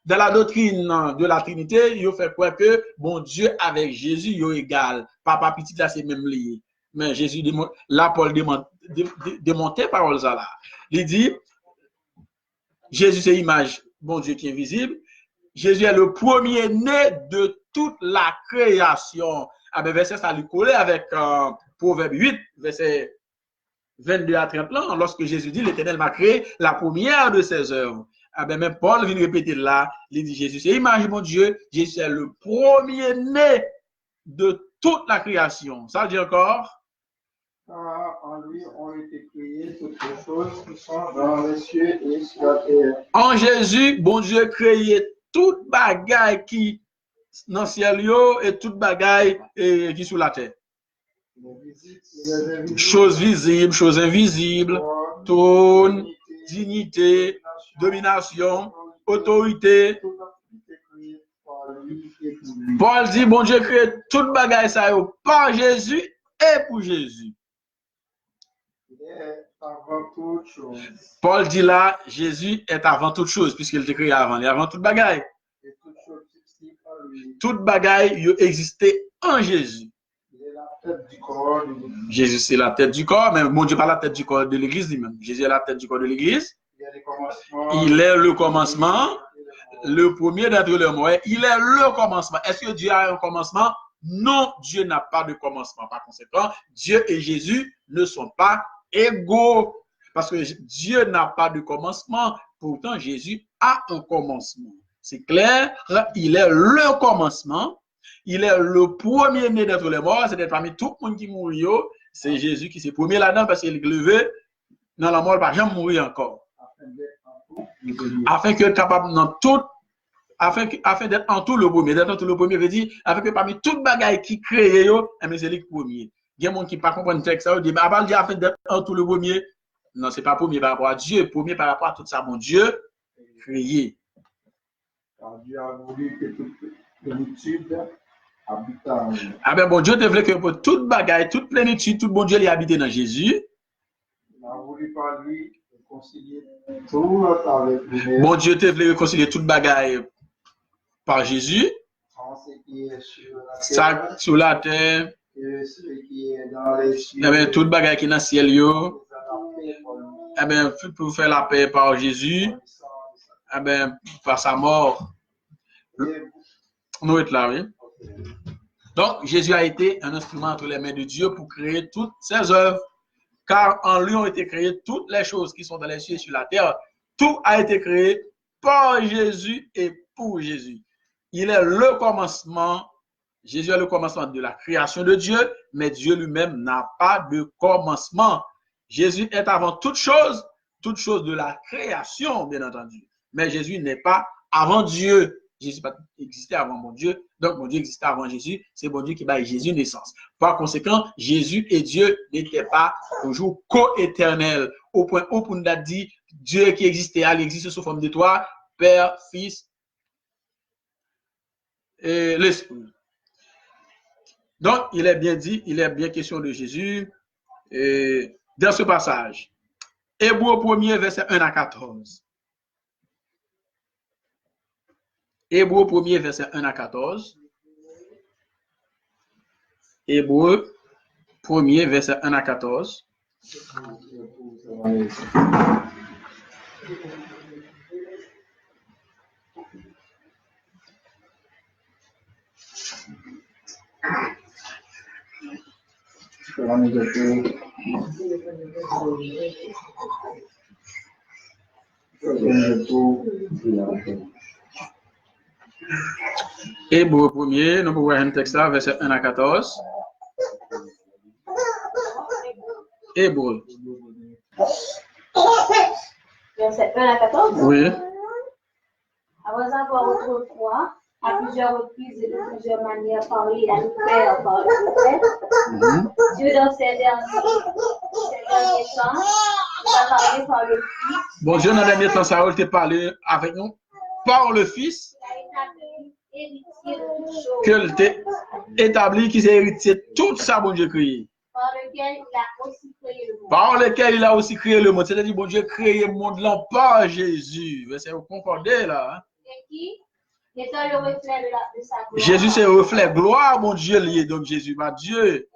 dans la doctrine de la Trinité, il fait quoi que, bon Dieu avec Jésus, il est égal. Papa petit là, c'est même lié. Mais Jésus, là, Paul démontait parole ça là. Il dit, Jésus c'est l'image, bon Dieu qui est invisible. Jésus est le premier né de toute la création. Ah ben, verset ça lui collait avec Proverbe 8, verset 22 à 30 ans, lorsque Jésus dit, l'Éternel m'a créé la première de ses œuvres. Ah ben, même Paul vient répéter là, il dit, Jésus c'est l'image, mon Dieu, Jésus est le premier né de toute la création. Ça dit encore? En lui ont été créées toutes les choses qui sont dans les cieux et sur la terre. En Jésus, bon Dieu créé toute bagaille qui dans le ciel et toute bagaille qui sur la terre. Choses visibles, choses invisibles, trône, dignité, domination, autorité. Paul dit, bon Dieu crée toute bagaille ça par Jésus et pour Jésus. Il est avant toute chose. Paul dit là, Jésus est avant toute chose, puisqu'il était créé avant. Il est avant toute bagaille. Et toute chose subsiste en lui. Toute bagaille, il existait en Jésus. Il est la tête du corps de l'Église. Jésus, c'est la tête du corps, mais mon Dieu, pas la tête du corps de l'Église lui-même. Jésus est la tête du corps de l'Église. Il est le commencement. Il est le commencement, le premier d'entre les morts. Il est le commencement. Est-ce que Dieu a un commencement? Non, Dieu n'a pas de commencement. Par conséquent, Dieu et Jésus ne sont pas égaux. Parce que Dieu n'a pas de commencement. Pourtant, Jésus a un commencement. C'est clair, il est le commencement. Il est le premier-né d'entre les morts. C'est-à-dire parmi tout le monde qui mourit, c'est Jésus qui s'est premier là-dedans parce qu'il est levé dans la mort, par jamais mourir encore. Afin que capable dans tout, afin d'être en tout le premier, d'être en tout le premier veut dire, afin que parmi toutes bagailles qui créent, c'est lui le premier. Il y a des gens qui ne comprennent pas le texte, ils disent, afin d'être en tout le premier. Non, ce n'est pas premier par rapport à Dieu, premier par rapport à tout ça, mon Dieu, créé. Car Dieu a voulu que toute plénitude habite en lui. Ah ben bon Dieu te voulait que pour toute bagaille, toute plénitude, tout bon Dieu l'ait habité dans Jésus. Il a voulu par lui réconcilier tout avec lui. Bon Dieu te voulait réconcilier toute bagaille par Jésus. En ce qui est sur la terre. Ça sur la terre. Et ce qui est dans les cieux. Eh bien, toute bagaille qui est dans le ciel, yo. Eh bien, pour faire la paix par Jésus. Eh bien, par sa mort. Nous sommes là, oui. Donc, Jésus a été un instrument entre les mains de Dieu pour créer toutes ses œuvres. Car en lui ont été créées toutes les choses qui sont dans les cieux et sur la terre. Tout a été créé par Jésus et pour Jésus. Il est le commencement. Jésus est le commencement de la création de Dieu, mais Dieu lui-même n'a pas de commencement. Jésus est avant toute chose de la création, bien entendu. Mais Jésus n'est pas avant Dieu. Jésus existait avant mon Dieu, donc mon Dieu existait avant Jésus. C'est mon Dieu qui bat Jésus naissance. Par conséquent, Jésus et Dieu n'étaient pas toujours co-éternels. Au point où on a dit Dieu qui existait, il existe sous forme de toi, Père, Fils et l'Esprit. Donc, il est bien dit, il est bien question de Jésus dans ce passage. Hébreux 1er, verset 1 à 14. Hébreux 1er, verset 1 à 14. Hébreux 1er, verset 1 à 14. Hébreux 1er, nous pouvons voir un texte là, verset 1 à 14. Hébreux. Verset 1 à 14. Oui. Avant encore autrefois, à plusieurs reprises et de plusieurs manières parlé à nos pères par le prophète, Dieu dans ces derniers temps, a parlé par le Fils. Bon Dieu, dans les derniers temps, ça a été parlé avec nous par le Fils. Qu'il t'a établi, qui s'est héritier de tout ça, bon Dieu créé. Par lequel il a aussi créé le monde. Par lequel il a aussi créé le monde. C'est-à-dire, bon Dieu créé le monde là par Jésus. C'est vous concordez là. Hein? Et qui étant le reflet de sa gloire. Jésus c'est le reflet gloire, mon Dieu lié. Donc Jésus, pas Dieu.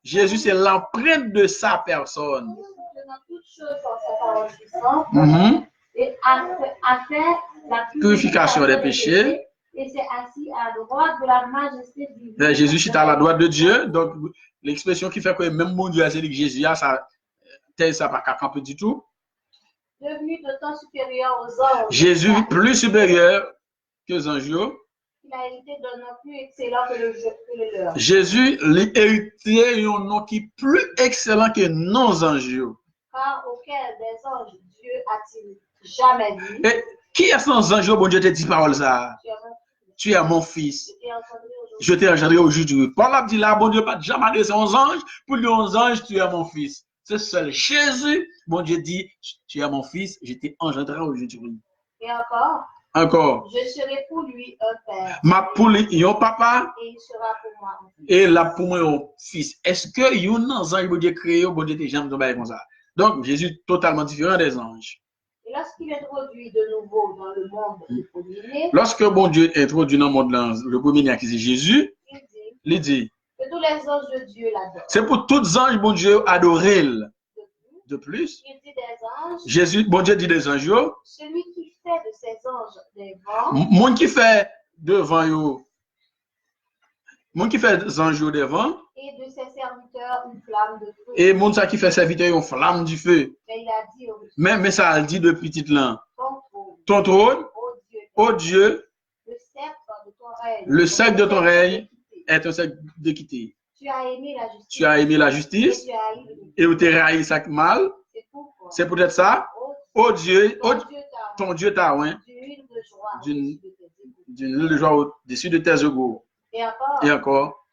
Jésus c'est l'empreinte de sa personne. Toutes choses par sa parole puissante. Et a fait la purification des péchés. Et c'est assis à la droite de la majesté divine. Jésus est à la droite de Dieu. Donc, l'expression qui fait que même mon Dieu a dit que Jésus a ça, ça pas qu'à camper du tout. Devenu d'autant supérieur aux anges. Jésus plus supérieur que les anges. Il a hérité d'un nom plus excellent que le leur. Jésus a hérité un nom qui est plus excellent que nos anges. Car auquel des anges Dieu a-t-il jamais dit. Et qui est sans ange, bon Dieu te dit parole ça? Tu es mon fils. Je t'ai engendré aujourd'hui. Paul a dit là, bon Dieu, pas jamais adressé aux anges. Pour lui, aux anges, tu es mon fils. C'est seul Jésus, bon Dieu dit, tu es mon fils, je t'ai engendré aujourd'hui. Et encore, Encore. Je serai pour lui un père. Ma pour lui un papa. Et il sera pour moi un fils. Et là pour moi un fils. Est-ce que yon ange bon Dieu créé, bon Dieu te jamais comme ça? Donc Jésus totalement différent des anges. Et lorsqu'il introduit de nouveau dans le monde le premier-né, lorsque bon Dieu introduit dans le monde le premier-né qui c'est Jésus, il dit que tous les anges de Dieu l'adorent. C'est pour tous les anges, bon Dieu, adorer. De plus, il dit des anges, Jésus, bon Dieu dit des anges, celui qui fait de ses anges des vents, mon qui fait devant yo, mon qui fait des anges devant, et de ses serviteurs une flamme de feu. Et mon ça qui fait serviteur une flamme du feu. Mais il a dit mais ça a dit depuis petit là. Ton trône, ô Dieu, le sceptre de ton règne est un sceptre d'équité. Tu as aimé la justice. Tu as aimé la justice et tu as haï ça mal. C'est peut-être ça. Ô Dieu, ton Dieu t'a oint d'une huile de joie au-dessus de tes égaux. Et encore,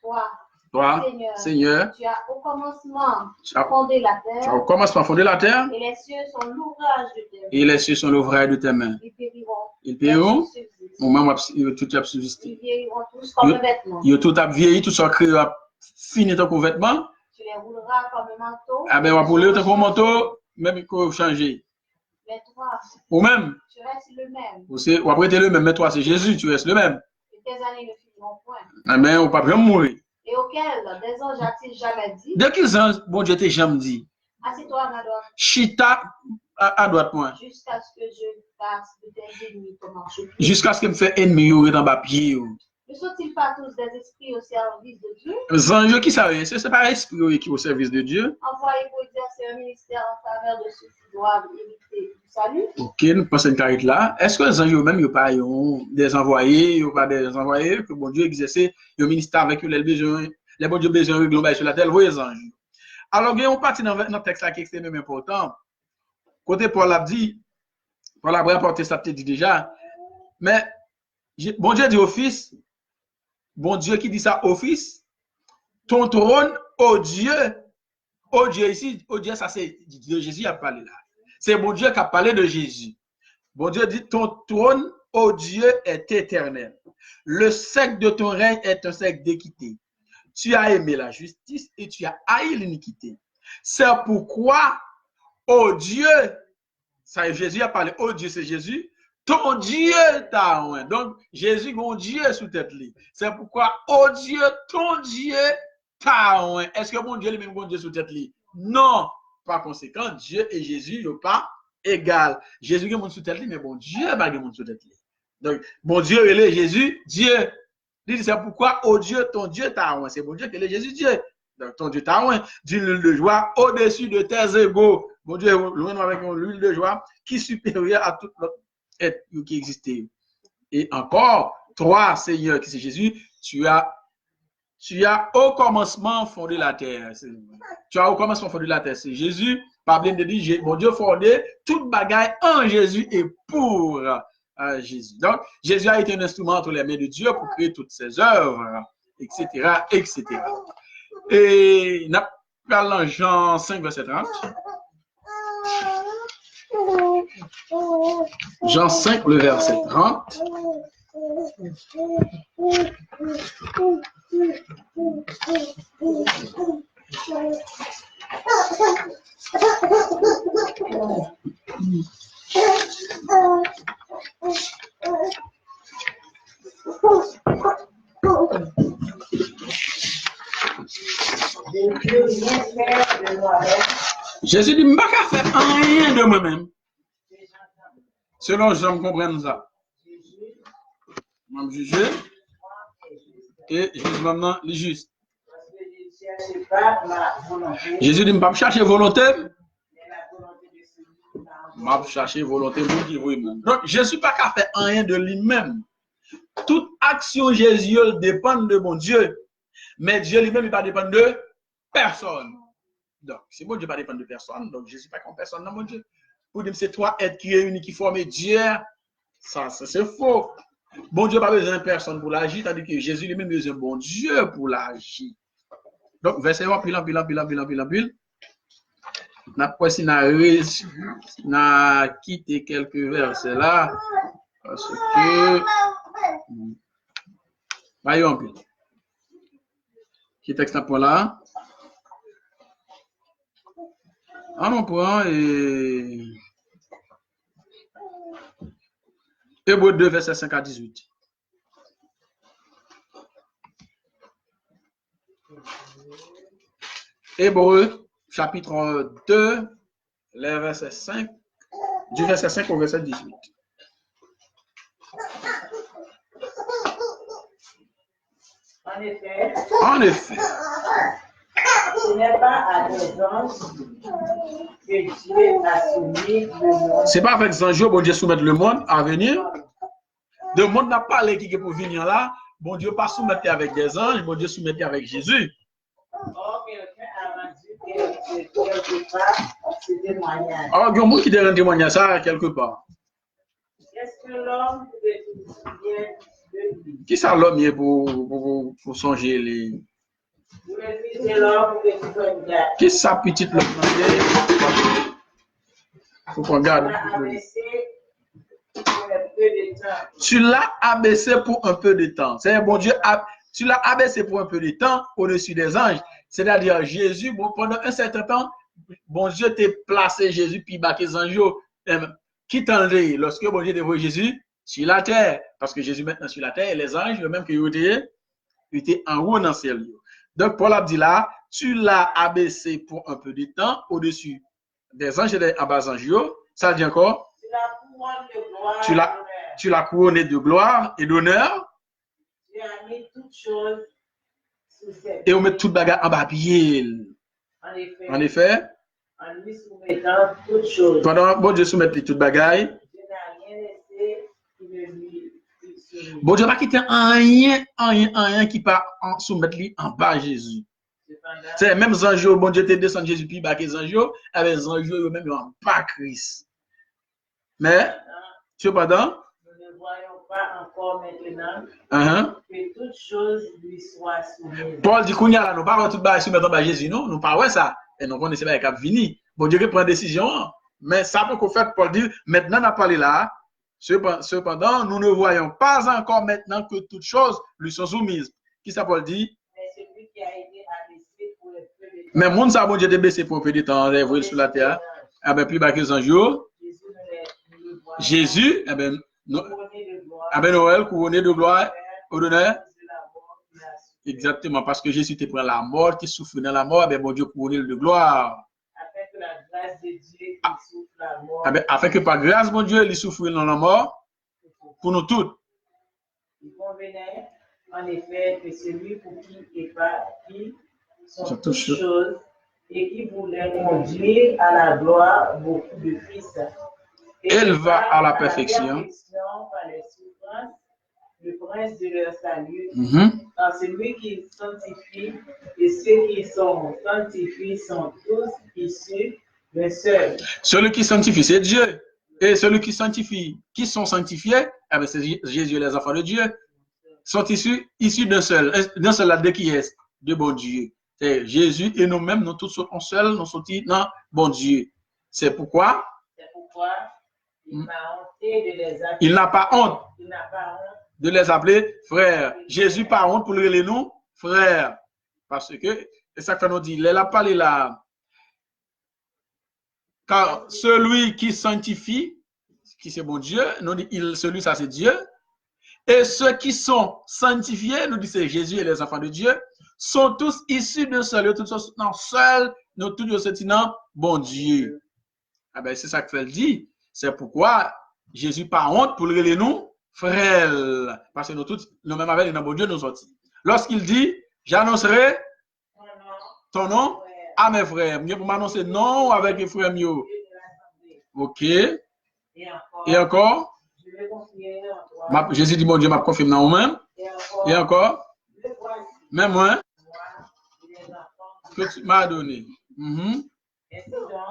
toi, Seigneur, tu as au commencement fondé la terre. Tu as au commencement fondé la terre. Et les cieux sont l'ouvrage de tes mains. Et les cieux sont l'ouvrage de tes mains. Ils périront. Au moment où tout a subsisté. Ils vieilliront tous comme un vêtement. Ils tout a vieilli, tout ça créé a fini ton vêtement. Tu les rouleras comme un manteau. Ah ben, on va rouler ton manteau, même qu'on changer. Mais toi, ou même, tu restes le même. On va prêter le même, mais toi, c'est Jésus, tu restes le même. Et tes années ne finiront point. Ah ben, on ne va pas mourir. Et auquel des anges a-t-il jamais dit? De quels anges, bon Dieu, t'ai jamais dit? Assieds-toi à ma droite. Chita à droite, moi. Jusqu'à ce que je fasse de tes ennemis ton marchepied. Jusqu'à ce que me fait ennemi ou dans ma pied. Ne sont-ils pas tous des esprits au service de Dieu? Les anges qui savent, c'est pas esprit qui au service de Dieu. Envoyés pour exercer un ministère en faveur de ceux qui doivent éviter du salut. Ok, nous passons une carrière là. Est-ce que les anges eux-mêmes, ils n'ont pas des envoyés, ils n'ont pas des envoyés, que bon Dieu exercer le ministère avec eux, les besoins, les bon Dieu besoins globaux sur la terre, vous les anges. Alors, il y a une partie dans notre texte là qui est extrêmement important. Côté Paul a dit, Paul a rapporté ça peut-être dit déjà, mais bon Dieu dit au Fils, bon Dieu qui dit ça au Fils, ton trône, ô Dieu ici, ô Dieu, ça c'est de Jésus qui a parlé là. C'est bon Dieu qui a parlé de Jésus. Bon Dieu dit, ton trône, ô Dieu, est éternel. Le sceptre de ton règne est un sceptre d'équité. Tu as aimé la justice et tu as haï l'iniquité. C'est pourquoi, ô Dieu, ça Jésus a parlé, ô Dieu, c'est Jésus, ton Dieu t'a oint. Donc, Jésus, mon Dieu, sous tête li. C'est pourquoi, ô Dieu, ton Dieu t'a oint. Est-ce que mon Dieu, lui-même, mon Dieu, sous tête li? Non. Par conséquent, Dieu et Jésus ne sont pas égaux. Jésus est mon sous tête li, mais bon Dieu n'est pas mon sous tête li. Donc, bon Dieu, il est Jésus, Dieu. C'est pourquoi, ô Dieu, ton Dieu t'a oint. C'est bon Dieu qui est Jésus, Dieu. Donc, ton Dieu t'a oint d'une huile de joie au-dessus de tes égaux. Mon Dieu, loin avec une huile de joie qui est supérieure à toute notre être qui existait. Et encore, toi, Seigneur, qui c'est Jésus, tu as au commencement fondé la terre. Tu as au commencement fondé la terre. C'est Jésus. Pas bien de dire, mon Dieu fondé toute bagaille en Jésus et pour Jésus. Donc, Jésus a été un instrument entre les mains de Dieu pour créer toutes ses œuvres, etc., etc. Et nous parlons Jean 5, verset 30. Jean 5, le verset 30. Jésus dit, je ne vais pas faire rien de moi-même. Selon je me comprends ça. Je vais juger et je maintenant les juste. Jésus dit, je ne vais pas chercher volonté. Je vais chercher volonté pour dire oui-même. Donc, je ne suis pas qu'à faire rien de lui-même. Toute action Jésus dépend de mon Dieu. Mais Dieu lui-même, il ne va pas dépendre de personne. Donc, si mon Dieu ne va pas dépendre de personne, donc je ne suis pas comme personne dans mon Dieu. Pour dire que c'est toi, être qui est unique, qui forme Dieu, ça c'est faux. Bon Dieu n'a pas besoin de personne pour l'agir, tandis que Jésus lui-même a besoin de bon Dieu pour l'agir. Donc, verset 1, pile. On a quitté quelques versets là, Parce que... Voyons un peu. Qui texte à point là? On prend et... Hébreux 2, verset 5 à 18. Hébreux, chapitre 2, les versets 5, du verset 5 au verset 18. En effet, ce n'est pas à des anges que Dieu a soumis le monde. C'est pas avec Zanjo, bon Dieu soumettre le monde à venir. Le monde n'a pas l'équipe pour venir là. Bon Dieu pas soumettre avec des anges, bon Dieu soumettre avec Jésus. Or, quelqu'un a rendu quelque part ce témoignage. Alors, il y a un monde qui donne un témoignage ça quelque part. Qu'est-ce que l'homme peut souvenir de lui? Qui ça l'homme est pour songer les... Vous le fils de l'homme que tu regardes. Qui ça petite l'homme est? Faut qu'on regarde. Tu l'as abaissé pour un peu de temps. C'est bon Dieu, tu l'as abaissé pour un peu de temps au-dessus des anges. C'est-à-dire Jésus, bon, pendant un certain temps, bon Dieu t'a placé Jésus, puis bah, les anges, qui t'enlèvent lorsque bon Dieu dévoile Jésus sur la terre. Parce que Jésus maintenant sur la terre, et les anges, le même que ils étaient en haut dans le ciel. Donc, Paul a dit là, tu l'as abaissé pour un peu de temps au-dessus des anges et des anges. Ça dit encore? Tu l'as couronné de gloire et d'honneur. Tu as mis toutes choses sous ses et on met toute bagarre en bas pied. En effet, en lui soumettant toutes choses. Pendant bon Dieu soumet toute bagaille. Dieu n'a rien laissé qui ne lui soumet. Bon Dieu va quitter rien qui pas soumettre lui en bas Jésus. C'est même anges, bon Dieu te descend Jésus puis bas les anges, avec les anges eux-mêmes en bas Christ. Mais cependant, nous ne voyons pas encore maintenant que toutes choses lui soient soumises. Paul dit qu'on y a là, nous pas tout bas soumettre en bas Jésus, non, nous pas ouais ça. Et nous connaissons pas cap fini. Bon Dieu prend décision, mais ça peut qu'on fait Paul dit maintenant n'a parlé là. Cependant, nous ne voyons pas encore maintenant que toutes choses lui sont soumises. Qui ça Paul dit? Mais celui qui a été abaissé pour un peu de temps. Mais mon ça bon Dieu baissé pour un peu de temps, enlevé sur la terre. Ah ben plus bas que les anges. Jésus, eh ben, Noël, couronné de gloire, au d'honneur. Exactement, parce que Jésus te prend la mort, qui souffre dans la mort, eh ben, mon Dieu couronné de gloire. Afin que la grâce de Dieu qui souffre la mort. Eh ben, afin que par grâce, mon Dieu, il souffre dans la mort, pour nous toutes. Il convenait, en effet, que celui pour qui sont toutes choses et qui voulait conduire à la gloire beaucoup de fils. Elle va à la perfection. Par les souffrances, le prince de leur salut, car celui qui sanctifie et ceux qui sont sanctifiés sont tous issus d'un seul. Celui qui sanctifie, c'est Dieu. Et celui qui sanctifie, qui sont sanctifiés, eh bien, c'est Jésus et les enfants de Dieu, sont issus d'un seul là-dedans qui est de bon Dieu. C'est Jésus et nous-mêmes, nous tous sommes seuls, nous sommes dans bon Dieu. C'est pourquoi il n'a pas honte de les appeler frères. Jésus n'a pas honte pour les nous frères. Parce que, c'est ça que nous dit, il a parlé là. Car celui qui sanctifie, qui c'est bon Dieu, nous dit, celui ça c'est Dieu. Et ceux qui sont sanctifiés, nous dit c'est Jésus et les enfants de Dieu, sont tous issus d'un seul, tous sont seuls, nous tous sont bon Dieu. Ah ben c'est ça que fait dit. C'est pourquoi Jésus pas honte pour les nous frères. Parce que nous tous, nous même avec les bon Dieu, nous sortis. Lorsqu'il dit, j'annoncerai ton nom à mes frères. Mieux pour m'annoncer non avec les frères mieux. Ok. Et encore? Jésus dit, mon Dieu m'a confirmé dans moi-même. Et encore? Même moi. Que tu m'as donné.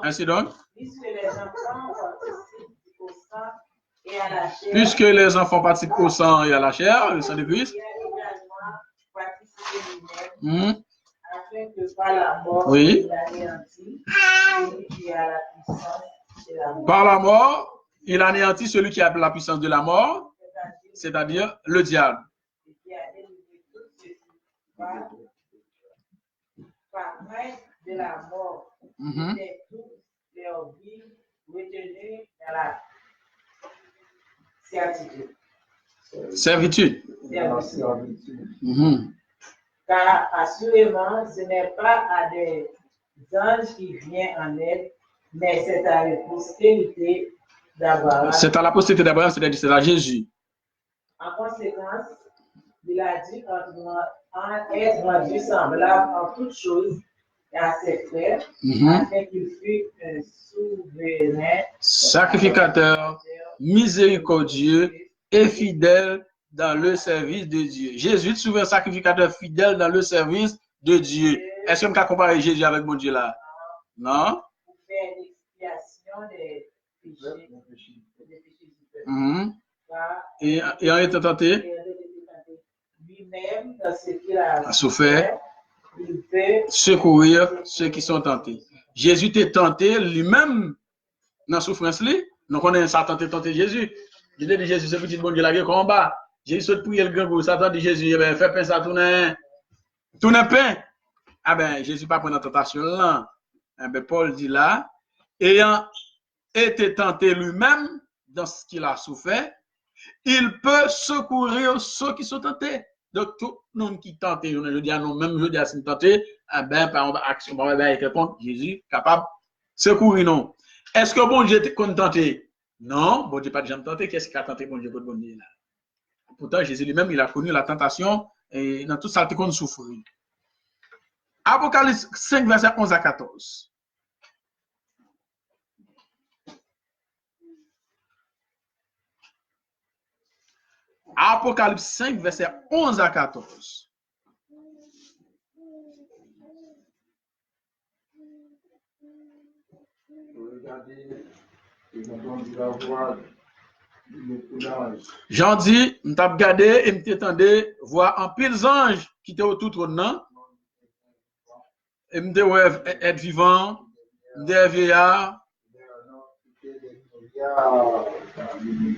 Ainsi donc. Puisque les enfants participent au sang et à la chair, le sang de Christ. Oui. Par la mort, il anéantit celui qui a la puissance de la mort. c'est-à-dire le diable. Et qui a délivré tout ceci par crainte de la mort. C'était tous leurs vies retenues dans la certitude. Servitude. Car assurément, ce n'est pas à des anges qui viennent en aide, mais c'est à la postérité d'Abraham. C'est à la postérité d'Abraham, c'est-à-dire c'est à Jésus. En conséquence, il a dit en être rendu semblable en toutes choses à ses frères, afin qu'il fût un souverain, sacrificateur, miséricordieux et fidèle dans le service de Dieu. Jésus est souverain sacrificateur fidèle dans le service de Dieu. Est-ce qu'on peut comparer Jésus avec mon Dieu là? Non? Pour faire l'expiation des péchés du peuple. Et en étant tenté, lui-même, dans ce qu'il a souffert, il peut secourir ceux qui sont tentés. Jésus était tenté lui-même dans la souffrance. Donc on est Satan tenté Jésus. Je dis Jésus, ce petit bon Dieu là, combat. Jésus saute prier le grand goût. Satan dit Jésus, fais pain ça, tourne pain. Ah ben, Jésus pas prendre la tentation là. Ah ben, Paul dit là, ayant été tenté lui-même dans ce qu'il a souffert, il peut secourir ceux qui sont tentés. Donc, tout le monde qui tente, je dis à nous, même je dis à ce tenté, ah ben, par exemple, action, par exemple, Jésus capable de secourir nous. Est-ce que bon Dieu est tenté? Non, bon Dieu pas déjà tenté. Qu'est-ce qui a tenté bon Dieu pour bon Dieu là? Pourtant, Jésus lui-même, il a connu la tentation et dans tout ça qu'on souffre. Apocalypse 5, verset 11 à 14. Apocalypse 5, verset 11 à 14. J'en dis, je t'ai regardé et je t'entendais voir un pile d'anges qui étaient autour de trône. Et je t'ai être vivant, des vieillards.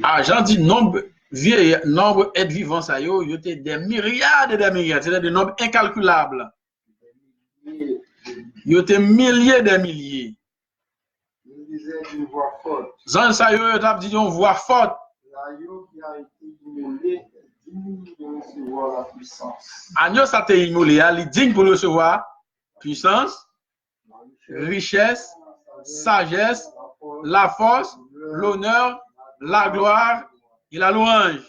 Ah, j'en dis nombre être vivant, ça y est, des myriades et des myriades, c'est-à-dire des nombres incalculables. Il y a des milliers de milliers. Il disait d'une voix forte. Zan ça y est, dit une voix forte. L'agneau qui a été immolé est digne de recevoir la puissance. Agneau ça t'est immolé, il est digne pour recevoir puissance, richesse, sagesse, la force, l'honneur, la gloire et la louange.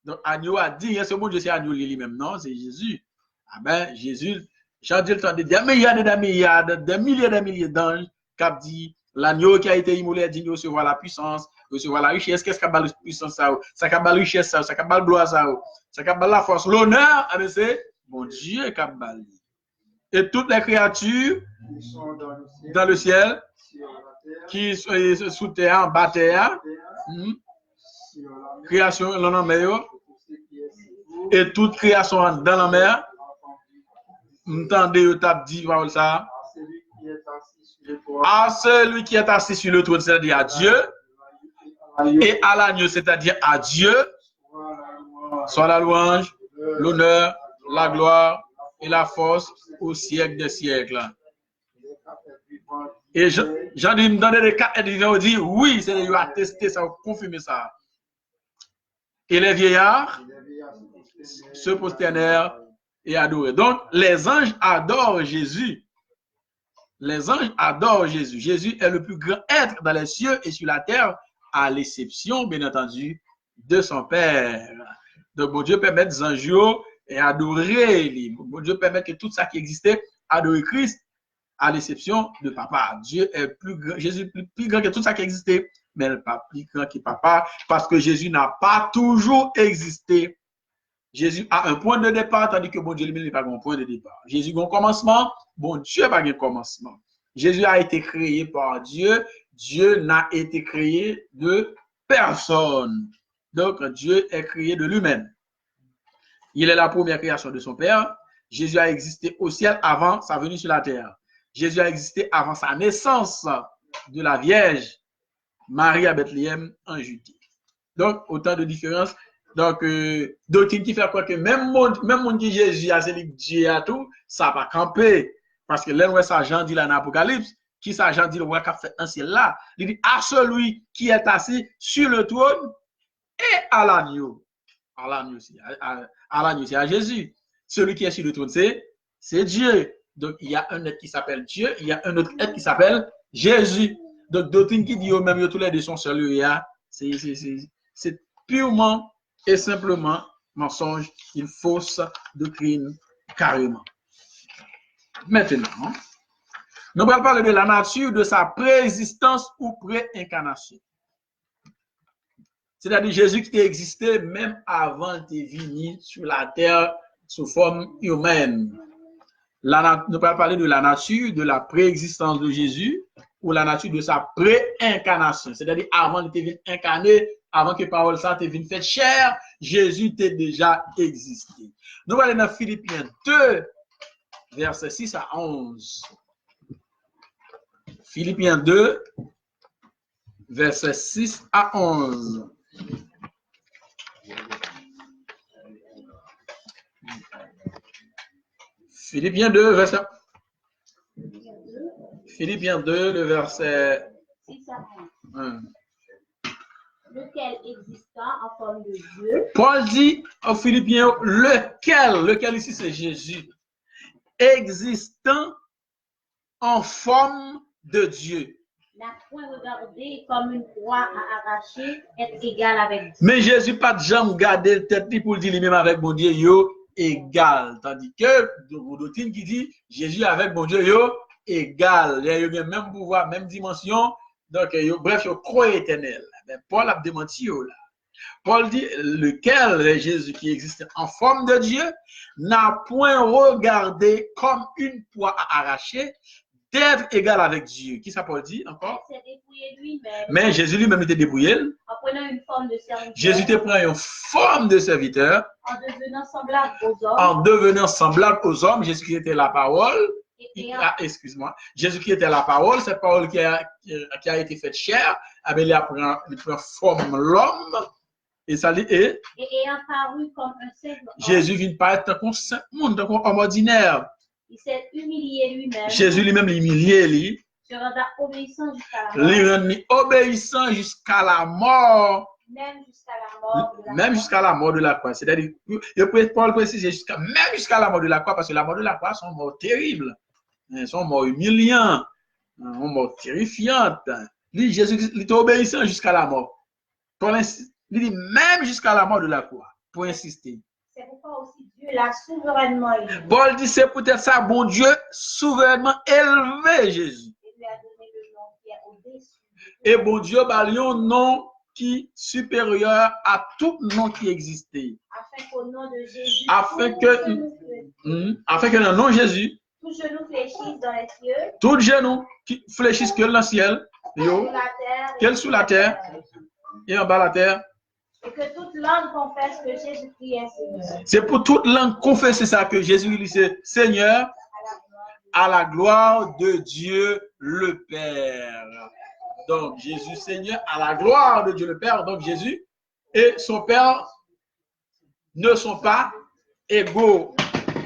Donc, agneau a dit, ce bon Dieu, c'est agneau lui-même, non, c'est Jésus. Ah ben, Jésus, j'ai dit le temps des milliards, des milliers d'anges qui ont dit, l'agneau qui a été immolé est digne de recevoir la puissance, recevoir la richesse. Qu'est-ce qu'a la puissance ça? Ça qu'a la richesse ça? Ça qu'a la gloire ça? Ça qu'a la force, l'honneur, c'est bon Dieu qui a bali. Et toutes les créatures Qui sont dans le ciel, sur la terre, qui sont sous terre, en bas terre, sur la mer, création dans la mer, pour ce qui est sur vous, et toute création dans la mer, entendez, vous avez dit, voilà ça, à celui qui est assis sur le trône, à celui qui est assis sur le trône, c'est-à-dire à Dieu, et à l'agneau, c'est-à-dire à Dieu, soit la louange, l'honneur, la gloire et la force au siècle des siècles. Et j'en ai donné des quatre vivants, dit oui, c'est lui attester ça, confirmer ça. Et les vieillards se prosternèrent et adorent. Donc, les anges adorent Jésus. Les anges adorent Jésus. Jésus est le plus grand être dans les cieux et sur la terre, à l'exception, bien entendu, de son Père. Donc, bon Dieu permet des anges et adorer. Bon Dieu permet que tout ça qui existait, adorer Christ, à l'exception de Papa. Dieu est plus grand, Jésus est plus grand que tout ça qui existait, mais il n'est pas plus grand que Papa, parce que Jésus n'a pas toujours existé. Jésus a un point de départ, tandis que bon Dieu lui-même n'a pas un point de départ. Jésus a un commencement, bon Dieu n'a pas un commencement. Jésus a été créé par Dieu. Dieu n'a été créé de personne. Donc, Dieu est créé de lui-même. Il est la première création de son Père. Jésus a existé au ciel avant sa venue sur la terre. Jésus a existé avant sa naissance de la Vierge Marie à Bethléem en Judée. Donc, autant de différences Donc, doctrine qui fait quoi que même monde qui Jésus a c'est Dieu à tout, ça va camper. Parce que là, ça Jean dit là dans l'Apocalypse, qui ça Jean dit le roi qui a fait un ciel là. Il dit à celui qui est assis sur le trône et à l'agneau. À l'agneau, c'est à Jésus. Celui qui est sur le trône, c'est Dieu. Donc, il y a un être qui s'appelle Dieu, il y a un autre être qui s'appelle Jésus. Donc, doctrine qui dit même tous les deux sont seuls, c'est purement et simplement mensonge, une fausse doctrine carrément. Maintenant, nous allons parler de la nature de sa préexistence ou pré-incarnation. C'est-à-dire Jésus qui existait même avant de venir sur la terre sous forme humaine. Nous allons parler de la nature de la préexistence de Jésus ou la nature de sa pré-incarnation. C'est-à-dire avant de venir incarné, avant que parole sainte vienne faite chair, Jésus était déjà existé. Nous allons dans Philippiens 2, versets 6 à 11. Philippiens 2, versets 6 à 11. Philippiens 2, verset 2, le verset 6 à 11. 1. Lequel existant en forme de Dieu. Paul dit aux Philippiens, lequel ici c'est Jésus, existant en forme de Dieu. N'a point regardé comme une proie à arracher, être égal avec Dieu. Mais Jésus pas de jamais gardé le tête pour dire lui-même avec mon Dieu, yo égal. Tandis que, doctrine qui dit, Jésus avec mon Dieu, yo égal. Il y a le même pouvoir, même dimension. Donc, bref, yo croix éternel. Mais Paul a démenti là. Paul dit, lequel est Jésus qui existe en forme de Dieu, n'a point regardé comme une proie à arracher, d'être égal avec Dieu. Qui ça Paul dit encore? Il s'est dépouillé lui-même. Mais Jésus lui-même était dépouillé. En prenant une forme de serviteur. Jésus te prend une forme de serviteur. En devenant semblable aux hommes. En devenant semblable aux hommes, Jésus qui était la parole. Excuse-moi. Jésus qui était la parole, cette parole qui a été faite chair, il prend forme l'homme. Et ça dit, et ayant paru comme un simple homme. Jésus vient paraître comme un monde, comme un homme ordinaire. Il s'est humilié lui-même. Jésus lui-même l'humilié, lui. Se rendant obéissant jusqu'à la mort. Il rend obéissant jusqu'à la mort. Même jusqu'à la mort de la croix. Même jusqu'à la mort de la croix. C'est-à-dire, Paul précise même jusqu'à la mort de la croix, parce que la mort de la croix sont morts terribles. Ils sont morts humiliants. Ils sont morts terrifiantes. Lui, Jésus, il est obéissant jusqu'à la mort. Il dit même jusqu'à la mort de la croix, pour insister. C'est pourquoi aussi Dieu l'a souverainement élevé. Paul dit, c'est peut-être ça, bon Dieu, souverainement élevé Jésus. Il lui a donné le nom qui est au-dessus. Et bon Dieu, bah, il y a un nom qui est supérieur à tout nom qui existait. Afin qu'au nom de Jésus, afin que dans le nom de Jésus, tout genou fléchisse dans les cieux, tout genou qui fléchisse que dans le ciel, qu'elle sous la terre et en bas la terre. Et que toute langue confesse que Jésus-Christ est Seigneur. C'est pour toute langue confesser ça que Jésus-Christ est Seigneur à la gloire de Dieu le Père. Donc Jésus Seigneur à la gloire de Dieu le Père. Donc Jésus et son Père ne sont pas égaux.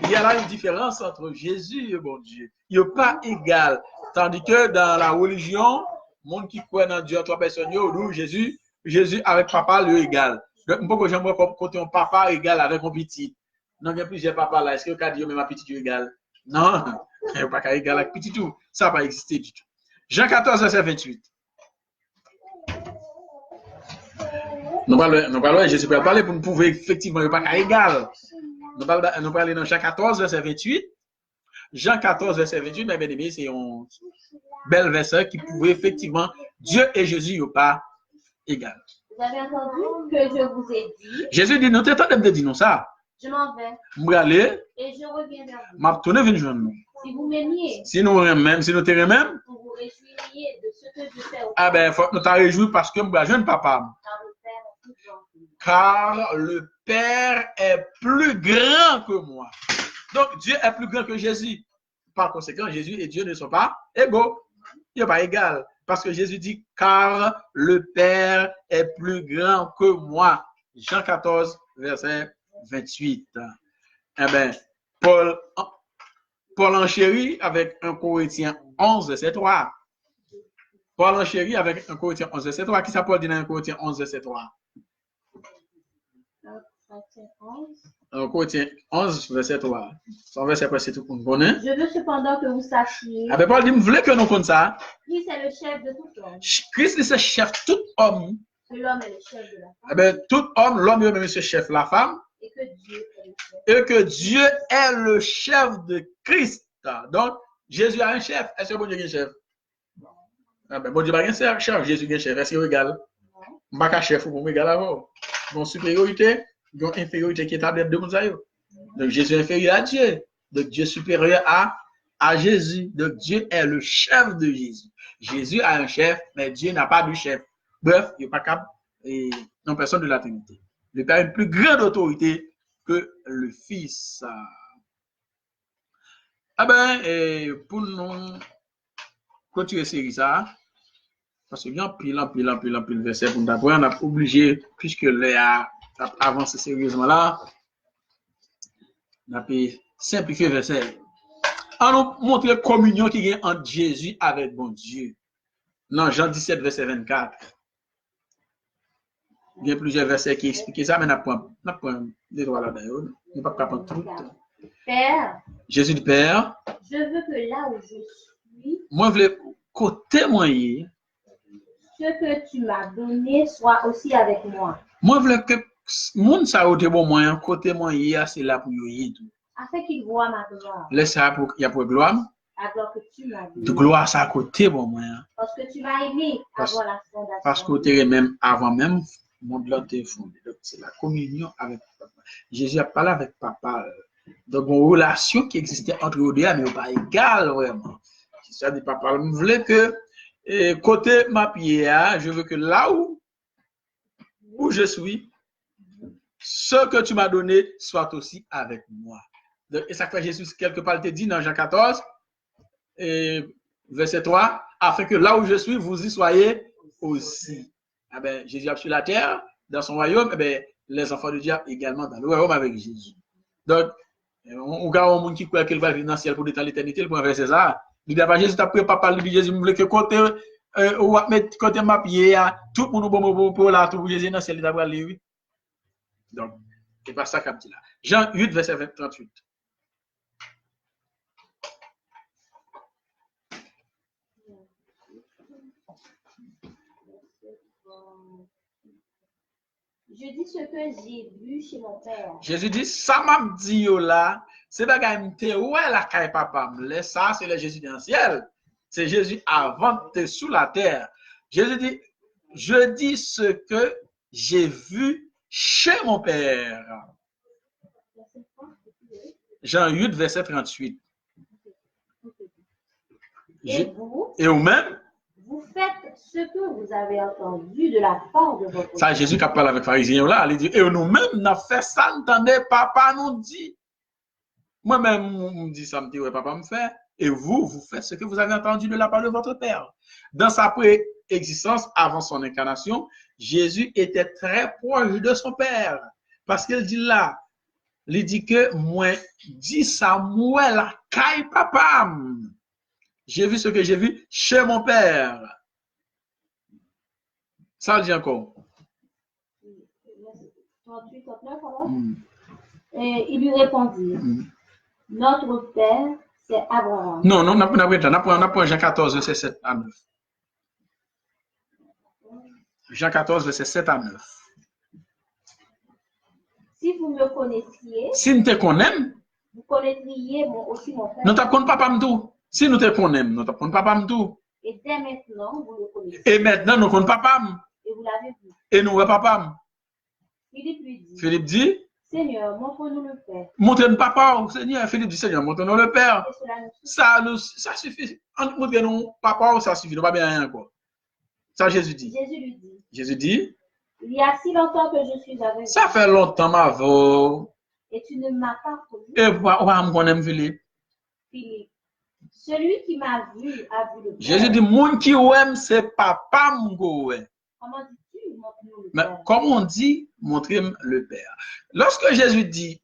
Il y a là une différence entre Jésus et bon Dieu. Il n'est pas égal. Tandis que dans la religion, le monde qui croit dans Dieu en trois personnes, Jésus avec papa le égal. Pourquoi j'aimerais côté un papa égal avec un petit? Non, il y a plusieurs papas là. Est-ce que quand Dieu même un petit égal? Non, il n'y a pas égal avec petit tout. Ça n'a pas existé du tout. Jean 14, verset 28. Nous parlons, Jésus peut parler pour nous prouver effectivement qu'il n'y a pas égal. Nous parlons dans Jean 14, verset 28. Jean 14, verset 28, mais bien aimé, c'est un bel verset qui prouve effectivement Dieu et Jésus n'ont pas égal. Vous avez entendu que je vous ai dit. Jésus dit, nous t'entendons de dire nous ça. Je m'en vais. Je vais aller. Et je reviens vers vous. Je vais venir joindre nous. Si vous m'aimiez. Si nous te même. Vous vous réjouiriez de ce que je fais au Ah ben, faut que nous t'en réjouir parce que je vais joindre papa. Car le Père est plus grand que moi. Donc, Dieu est plus grand que Jésus. Par conséquent, Jésus et Dieu ne sont pas égaux. Il n'est pas égal. Parce que Jésus dit, car le Père est plus grand que moi. Jean 14, verset 28. Eh bien, Paul enchérit avec 1 Corinthiens 11, verset 3. Paul enchérit avec 1 Corinthiens 11, verset 3. Qui ça Paul dit dans 1 Corinthiens 11, verset 3? 1 Corinthiens 11, verset 3. Son verset après, c'est tout pour nous connaître. Je veux cependant que vous sachiez. Ah ben Paul dit, vous voulez que nous connaissions ça? Christ est le chef de tout homme. Christ est le chef de tout homme. Que l'homme est le chef de la femme. Eh ben, tout homme, l'homme lui-même est le chef de la femme. Et que Dieu est le chef. Et que Dieu est le chef de Christ. Donc, Jésus a un chef. Est-ce que bon Dieu a un chef? Ah ben, bon Dieu n'a pas un chef. Jésus a un chef. Est-ce qu'il est égal? Je ne suis pas chef ou égal avant. Il y a une supériorité, il y a une infériorité qui est établie de nous. Donc, Jésus est inférieur à Dieu. Donc, Dieu est supérieur à Jésus. Donc, Dieu est le chef de Jésus. Jésus a un chef, mais Dieu n'a pas de chef. Bref, il n'y a pas capable, non, personne de la Trinité. Le Père a une plus grande autorité que le Fils. Ah ben, pour nous continuer série ça, parce que bien pile verset pour nous d'abord, on a obligé, puisque Léa a avancé sérieusement là, on a simplifié le verset. On nous montre la communion qui est entre Jésus avec bon Dieu. Dans Jean 17, verset 24. Il y a plusieurs versets qui expliquent ça, mais on n'a pas les droits là-dedans. On ne peut pas prendre tout. Père, Jésus du Père, je veux que là où je suis, moi, je veux témoigner. Ce que tu m'as donné soit aussi avec moi. Moi, je veux que le monde ça ait bon moyen, côté moyen, c'est là pour y tout. Afin qu'il voit ma gloire. Laisse ça pour, il y a pour gloire. La gloire que tu m'as donnée. De gloire, ça à côté bon moyen. Parce que tu m'as aimé avant la fondation. Parce que tu es même avant même, mon monde t'est fondé. Donc, c'est la communion avec papa. Jésus a parlé avec papa. Donc, une relation qui existait entre eux deux, mais pas égale vraiment. C'est ça, dit papa. Je voulais que, côté ma pierre, je veux que là où je suis, ce que tu m'as donné soit aussi avec moi. Donc, et ça fait Jésus, quelque part, il te dit dans Jean 14, verset 3, afin que là où je suis, vous y soyez aussi. Eh bien, Jésus a sur la terre, dans son royaume, eh bien, les enfants de Dieu également dans le royaume avec Jésus. Donc, on regarde un monde qui croit qu'il va vivre dans le ciel pour l'éternité, il peut verser ça. Il dit, Jésus t'a pris papa, lui dit, Jésus, me que côté, ou mettre côté ma pied, tout le monde bon pour là, tout Jésus dans le ciel, il t'a pris lui. Donc, c'est pas ça qu'a dit là. Jean 8, verset 38. Je dis ce que j'ai vu chez mon père. Jésus dit, ça m'a dit là, c'est pas quand tu ouais la caille papa, ça c'est le Jésus dans le ciel. C'est Jésus avant de sous la terre. Jésus dit, je dis ce que j'ai vu chez mon père. Jean 8, verset 38. Et vous-même, vous faites ce que vous avez entendu de la part de votre ça, Jésus qui a parlé avec les pharisiens là, il dit, et nous-mêmes, nous avons fait ça, entendez, papa nous dit. Moi-même, je me dis ça, me dit, ouais, papa me fait. Et vous faites ce que vous avez entendu de la part de votre Père. Dans sa préexistence, avant son incarnation, Jésus était très proche de son Père. Parce qu'il dit là, il dit que moi, dis ça, moi, la caille papa. J'ai vu ce que j'ai vu chez mon Père. Ça le dit encore. 38, 39, Et il lui répondit, notre Père, c'est Abraham. Non, on apprend Jean 14, verset 7 à 9. Jean 14, verset 7 à 9. Si vous me connaissiez, si nous te connaissons, vous connaîtriez aussi mon Père. Nous t'apprenons papa m'tou. Si nous te connaissons, nous t'apprenons papa m'tou. Et dès maintenant, vous le connaissez. Et maintenant, nous connaissons papa. Et vous l'avez vu. Et nous voyons papa. Philippe dit, Seigneur, montre-nous le Père. Montre-nous papa, Seigneur. Philippe dit, Seigneur, montre-nous le Père. Ça suffit. Montre-nous papa, ça suffit. Nous pas bien rien encore. Ça, Jésus dit. Jésus dit. Il y a si longtemps que je suis avec ça fait longtemps, ma voix. Et tu ne m'as pas connu. Et pourquoi on me connaît, Philippe? Philippe. Celui qui m'a vu a vu le Père. Jésus dit, mon qui aime, c'est papa m'go. Comment dis-tu, montre-nous le Père? Mais comme on dit, montrez-moi le Père. Lorsque Jésus dit,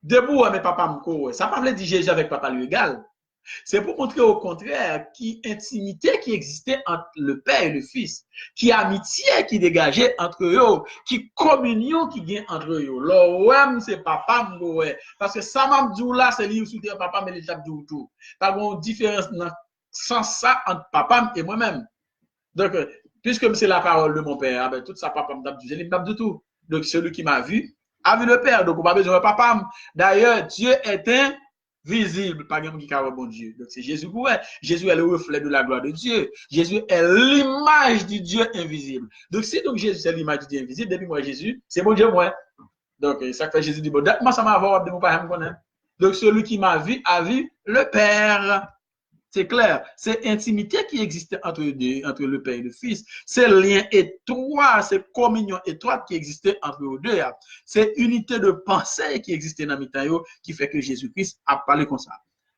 debout, mais papa me court, ça ne veut pas dire Jésus avec papa lui égal. C'est pour montrer au contraire qui intimité qui existait entre le Père et le Fils, qui amitié qui dégageait entre eux, qui communion qui gagne entre eux. L'OM c'est papa m'goué parce que ça m'a dit là c'est lui sous papa mais les tapes du tout. Pas une différence sans ça entre papa et moi-même. Donc puisque c'est la parole de mon Père, ben tout ça papa me tape du tout. Donc celui qui m'a vu a vu le Père. Donc on n'a pas besoin de papa. D'ailleurs Dieu est invisible, pas quelqu'un qui a bon Dieu. Donc c'est Jésus pour elle. Jésus est le reflet de la gloire de Dieu. Jésus est l'image du Dieu invisible. Donc si donc Jésus c'est l'image du Dieu invisible, depuis moi Jésus, c'est mon Dieu moi. Donc ça fait Jésus dit bon, moi ça m'a avoir de mon père me connaître. Donc celui qui m'a vu a vu le Père. C'est clair, c'est intimité qui existait entre le Père et le Fils. C'est lien étroit, c'est communion étroite qui existait entre eux deux. C'est unité de pensée qui existait dans Mitayo qui fait que Jésus-Christ a parlé comme ça.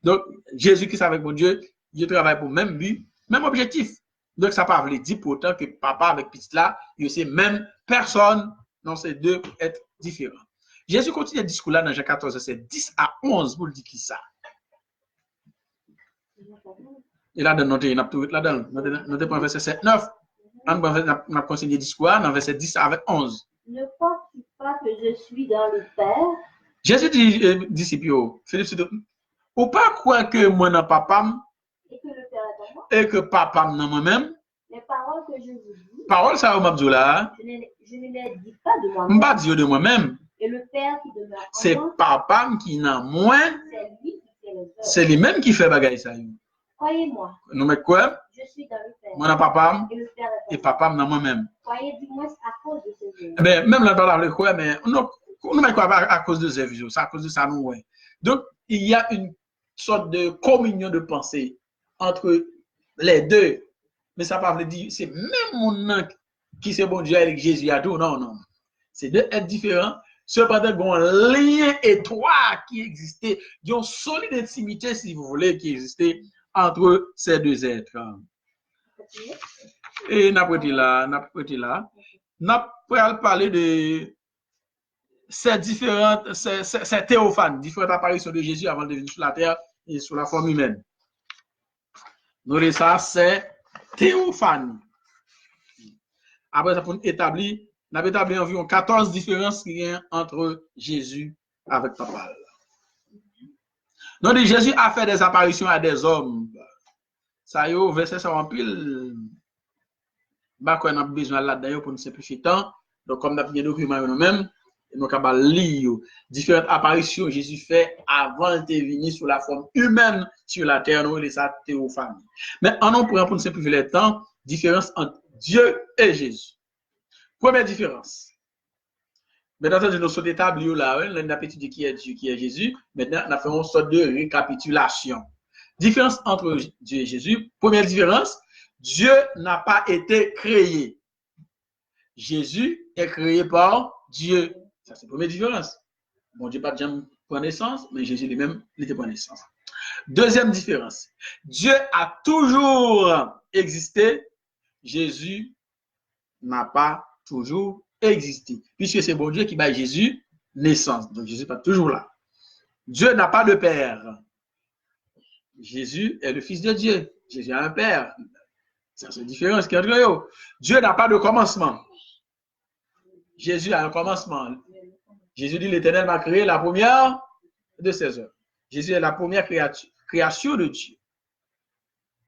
Donc, Jésus-Christ avec mon Dieu, il travaille pour le même but, même objectif. Donc, ça ne veut pas dire pourtant que papa avec petit là, il c'est même personne. Non, c'est deux pour être différents. Jésus continue le discours là dans Jean 14, verset 10 à 11 pour le dire qui ça. Et là, dans notre là-dedans, notre verset 7, 9, on a continué le discours dans verset 10 avec 11. Ne penses-tu pas que je suis dans le Père? Jésus dit, disciple, Philippe, ou pas croire que moi dans papa, et que le Père est en moi, et que papa dans moi-même, les paroles que je vous dis, parole ça, Mabdoula, je ne les dis pas de je moi-même. pas dire de moi-même. Et le Père qui demeure en C'est moi, papa qui n'a moins, c'est lui qui fait les œuvres. c'est lui-même qui fait bagaille ça. Croyez-moi, Nous mettons quoi? je suis dans le Père. Moi dans papa, Et le Père est et en moi. papa dans moi-même. Croyez du moins à cause de ces œuvres. Eh bien, même là, dans la quoi, mais nous mettons quoi à cause de ces visions, c'est à cause de ça, nous, ouais. Donc, il y a une sorte de communion de pensée entre les deux. Mais ça ne veut pas dire, c'est même mon nom qui c'est bon Dieu avec Jésus à tout. Non, non. C'est deux êtres différents. Cependant, il y a un lien étroit qui existait, il y a une solide intimité, si vous voulez, qui existait entre ces deux êtres. Et nous allons parler de ces différentes, ces théophanies, différentes apparitions de Jésus avant de venir sur la terre et sur la forme humaine. Nous ça, c'est théophanie. Après, ça pour établir, on a établi environ 14 différences qu'il y a entre Jésus avec papa. Donc, Jésus a fait des apparitions à des hommes. Ça y est, verset ça en pile. Bah, on a besoin là-dedans pour nous simplifier le temps. Donc, comme nous avons des documents nous-mêmes, nous avons lire différentes apparitions que Jésus fait avant de venir sur la forme humaine sur la terre, nous, et ça théophanie. Mais en nous pour nous simplifier le temps, différence entre Dieu et Jésus. Première différence. Maintenant, nous sommes établis là, on a étudié qui est Dieu, qui est Jésus. Maintenant, on a fait une sorte de récapitulation. Différence entre Dieu et Jésus. Première différence, Dieu n'a pas été créé. Jésus est créé par Dieu. Ça, c'est la première différence. Bon, Dieu n'a pas déjà pris naissance, mais Jésus lui-même, il était pris naissance. Deuxième différence. Dieu a toujours existé. Jésus n'a pas toujours existé. Puisque c'est bon Dieu qui bat Jésus naissance. Donc, Jésus n'est pas toujours là. Dieu n'a pas de père. Jésus est le Fils de Dieu. Jésus a un père. Ça, c'est la différence qui est entre eux. Dieu n'a pas de commencement. Jésus a un commencement. Jésus dit, l'Éternel m'a créé la première de ses œuvres. Jésus est la première création de Dieu.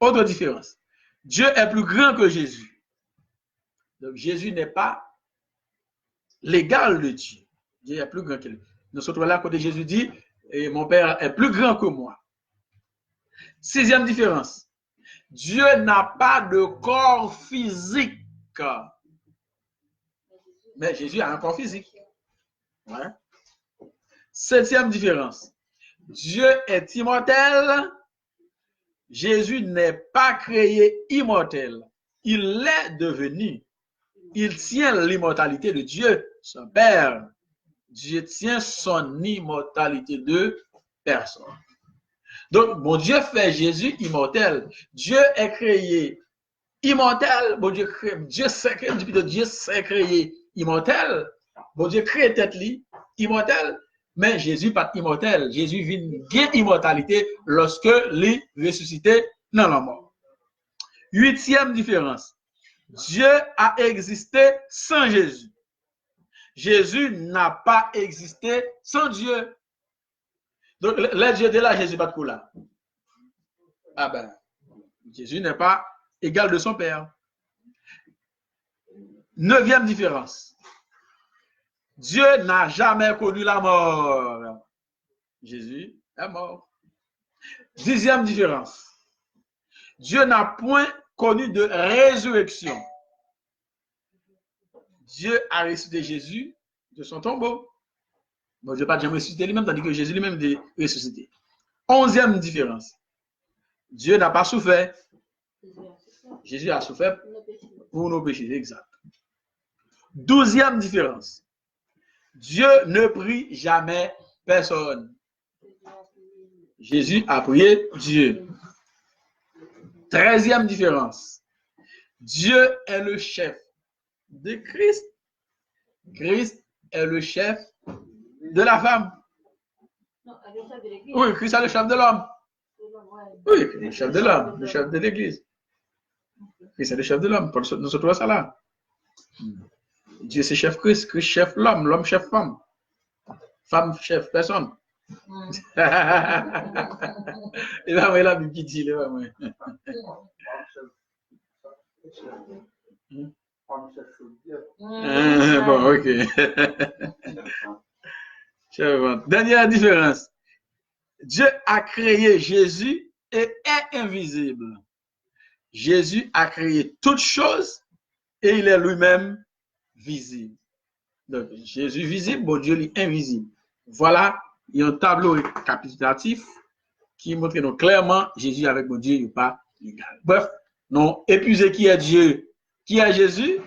Autre différence. Dieu est plus grand que Jésus. Donc, Jésus n'est pas l'égal de Dieu. Dieu est plus grand que lui. Nous sommes là, côté Jésus dit, et mon Père est plus grand que moi. Sixième différence. Dieu n'a pas de corps physique. Mais Jésus a un corps physique. Ouais. Septième différence. Dieu est immortel. Jésus n'est pas créé immortel. Il l'est devenu. Il tient l'immortalité de Dieu, son Père. Dieu tient son immortalité de personne. Donc, bon Dieu fait Jésus immortel. Dieu est créé immortel. Bon Dieu s'est créé immortel. Bon Dieu crée tête li, immortel, mais Jésus pas immortel. Jésus vient gain immortalité lorsque il ressuscité dans la mort. Huitième différence. Dieu a existé sans Jésus. Jésus n'a pas existé sans Dieu. Donc, les dieux de là, Jésus pas de là. Ah ben, Jésus n'est pas égal de son Père. Neuvième différence. Dieu n'a jamais connu la mort. Jésus est mort. Dixième différence. Dieu n'a point connu de résurrection. Dieu a ressuscité Jésus de son tombeau. Bon, Dieu n'a pas jamais ressuscité lui-même, tandis que Jésus lui-même est ressuscité. Onzième différence. Dieu n'a pas souffert. Jésus a souffert pour nos péchés, exact. Douzième différence. Dieu ne prie jamais personne. Jésus a prié Dieu. Treizième différence. Dieu est le chef de Christ. Christ est le chef de la femme. Oui, Christ est le chef de l'homme. Oui, le chef de l'homme, le chef de l'église. Christ est le chef de l'homme. Nous sommes ça là. Dieu c'est chef Christ, Christ chef l'homme, l'homme chef femme. Femme chef personne. Et là, il a vu qui dit, là, ouais. Bon, ok. Dernière différence. Dieu a créé Jésus et est invisible. Jésus a créé toutes choses et il est lui-même visible. Donc, Jésus visible, bon Dieu est invisible. Voilà, il y a un tableau récapitulatif qui montre donc clairement Jésus avec mon Dieu n'est pas égal. Bref, non, épuisé qui est Dieu, qui est Jésus,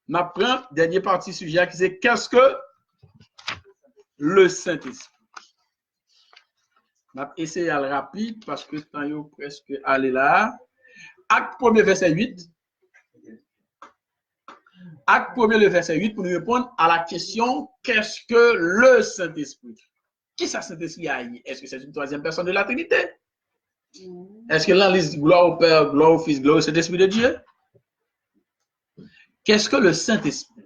on apprend dernière partie sujet qui c'est qu'est-ce que le Saint-Esprit. On va essayer à le rapide parce que le temps est presque allé là. Acte 1er, verset 8. Acte 1er, le verset 8 pour nous répondre à la question qu'est-ce que le Saint-Esprit? Qui ça Saint-Esprit a? Est-ce que c'est une troisième personne de la Trinité? Est-ce que là, liste gloire au Père, gloire au Fils, gloire au Saint-Esprit de Dieu? Qu'est-ce que le Saint-Esprit?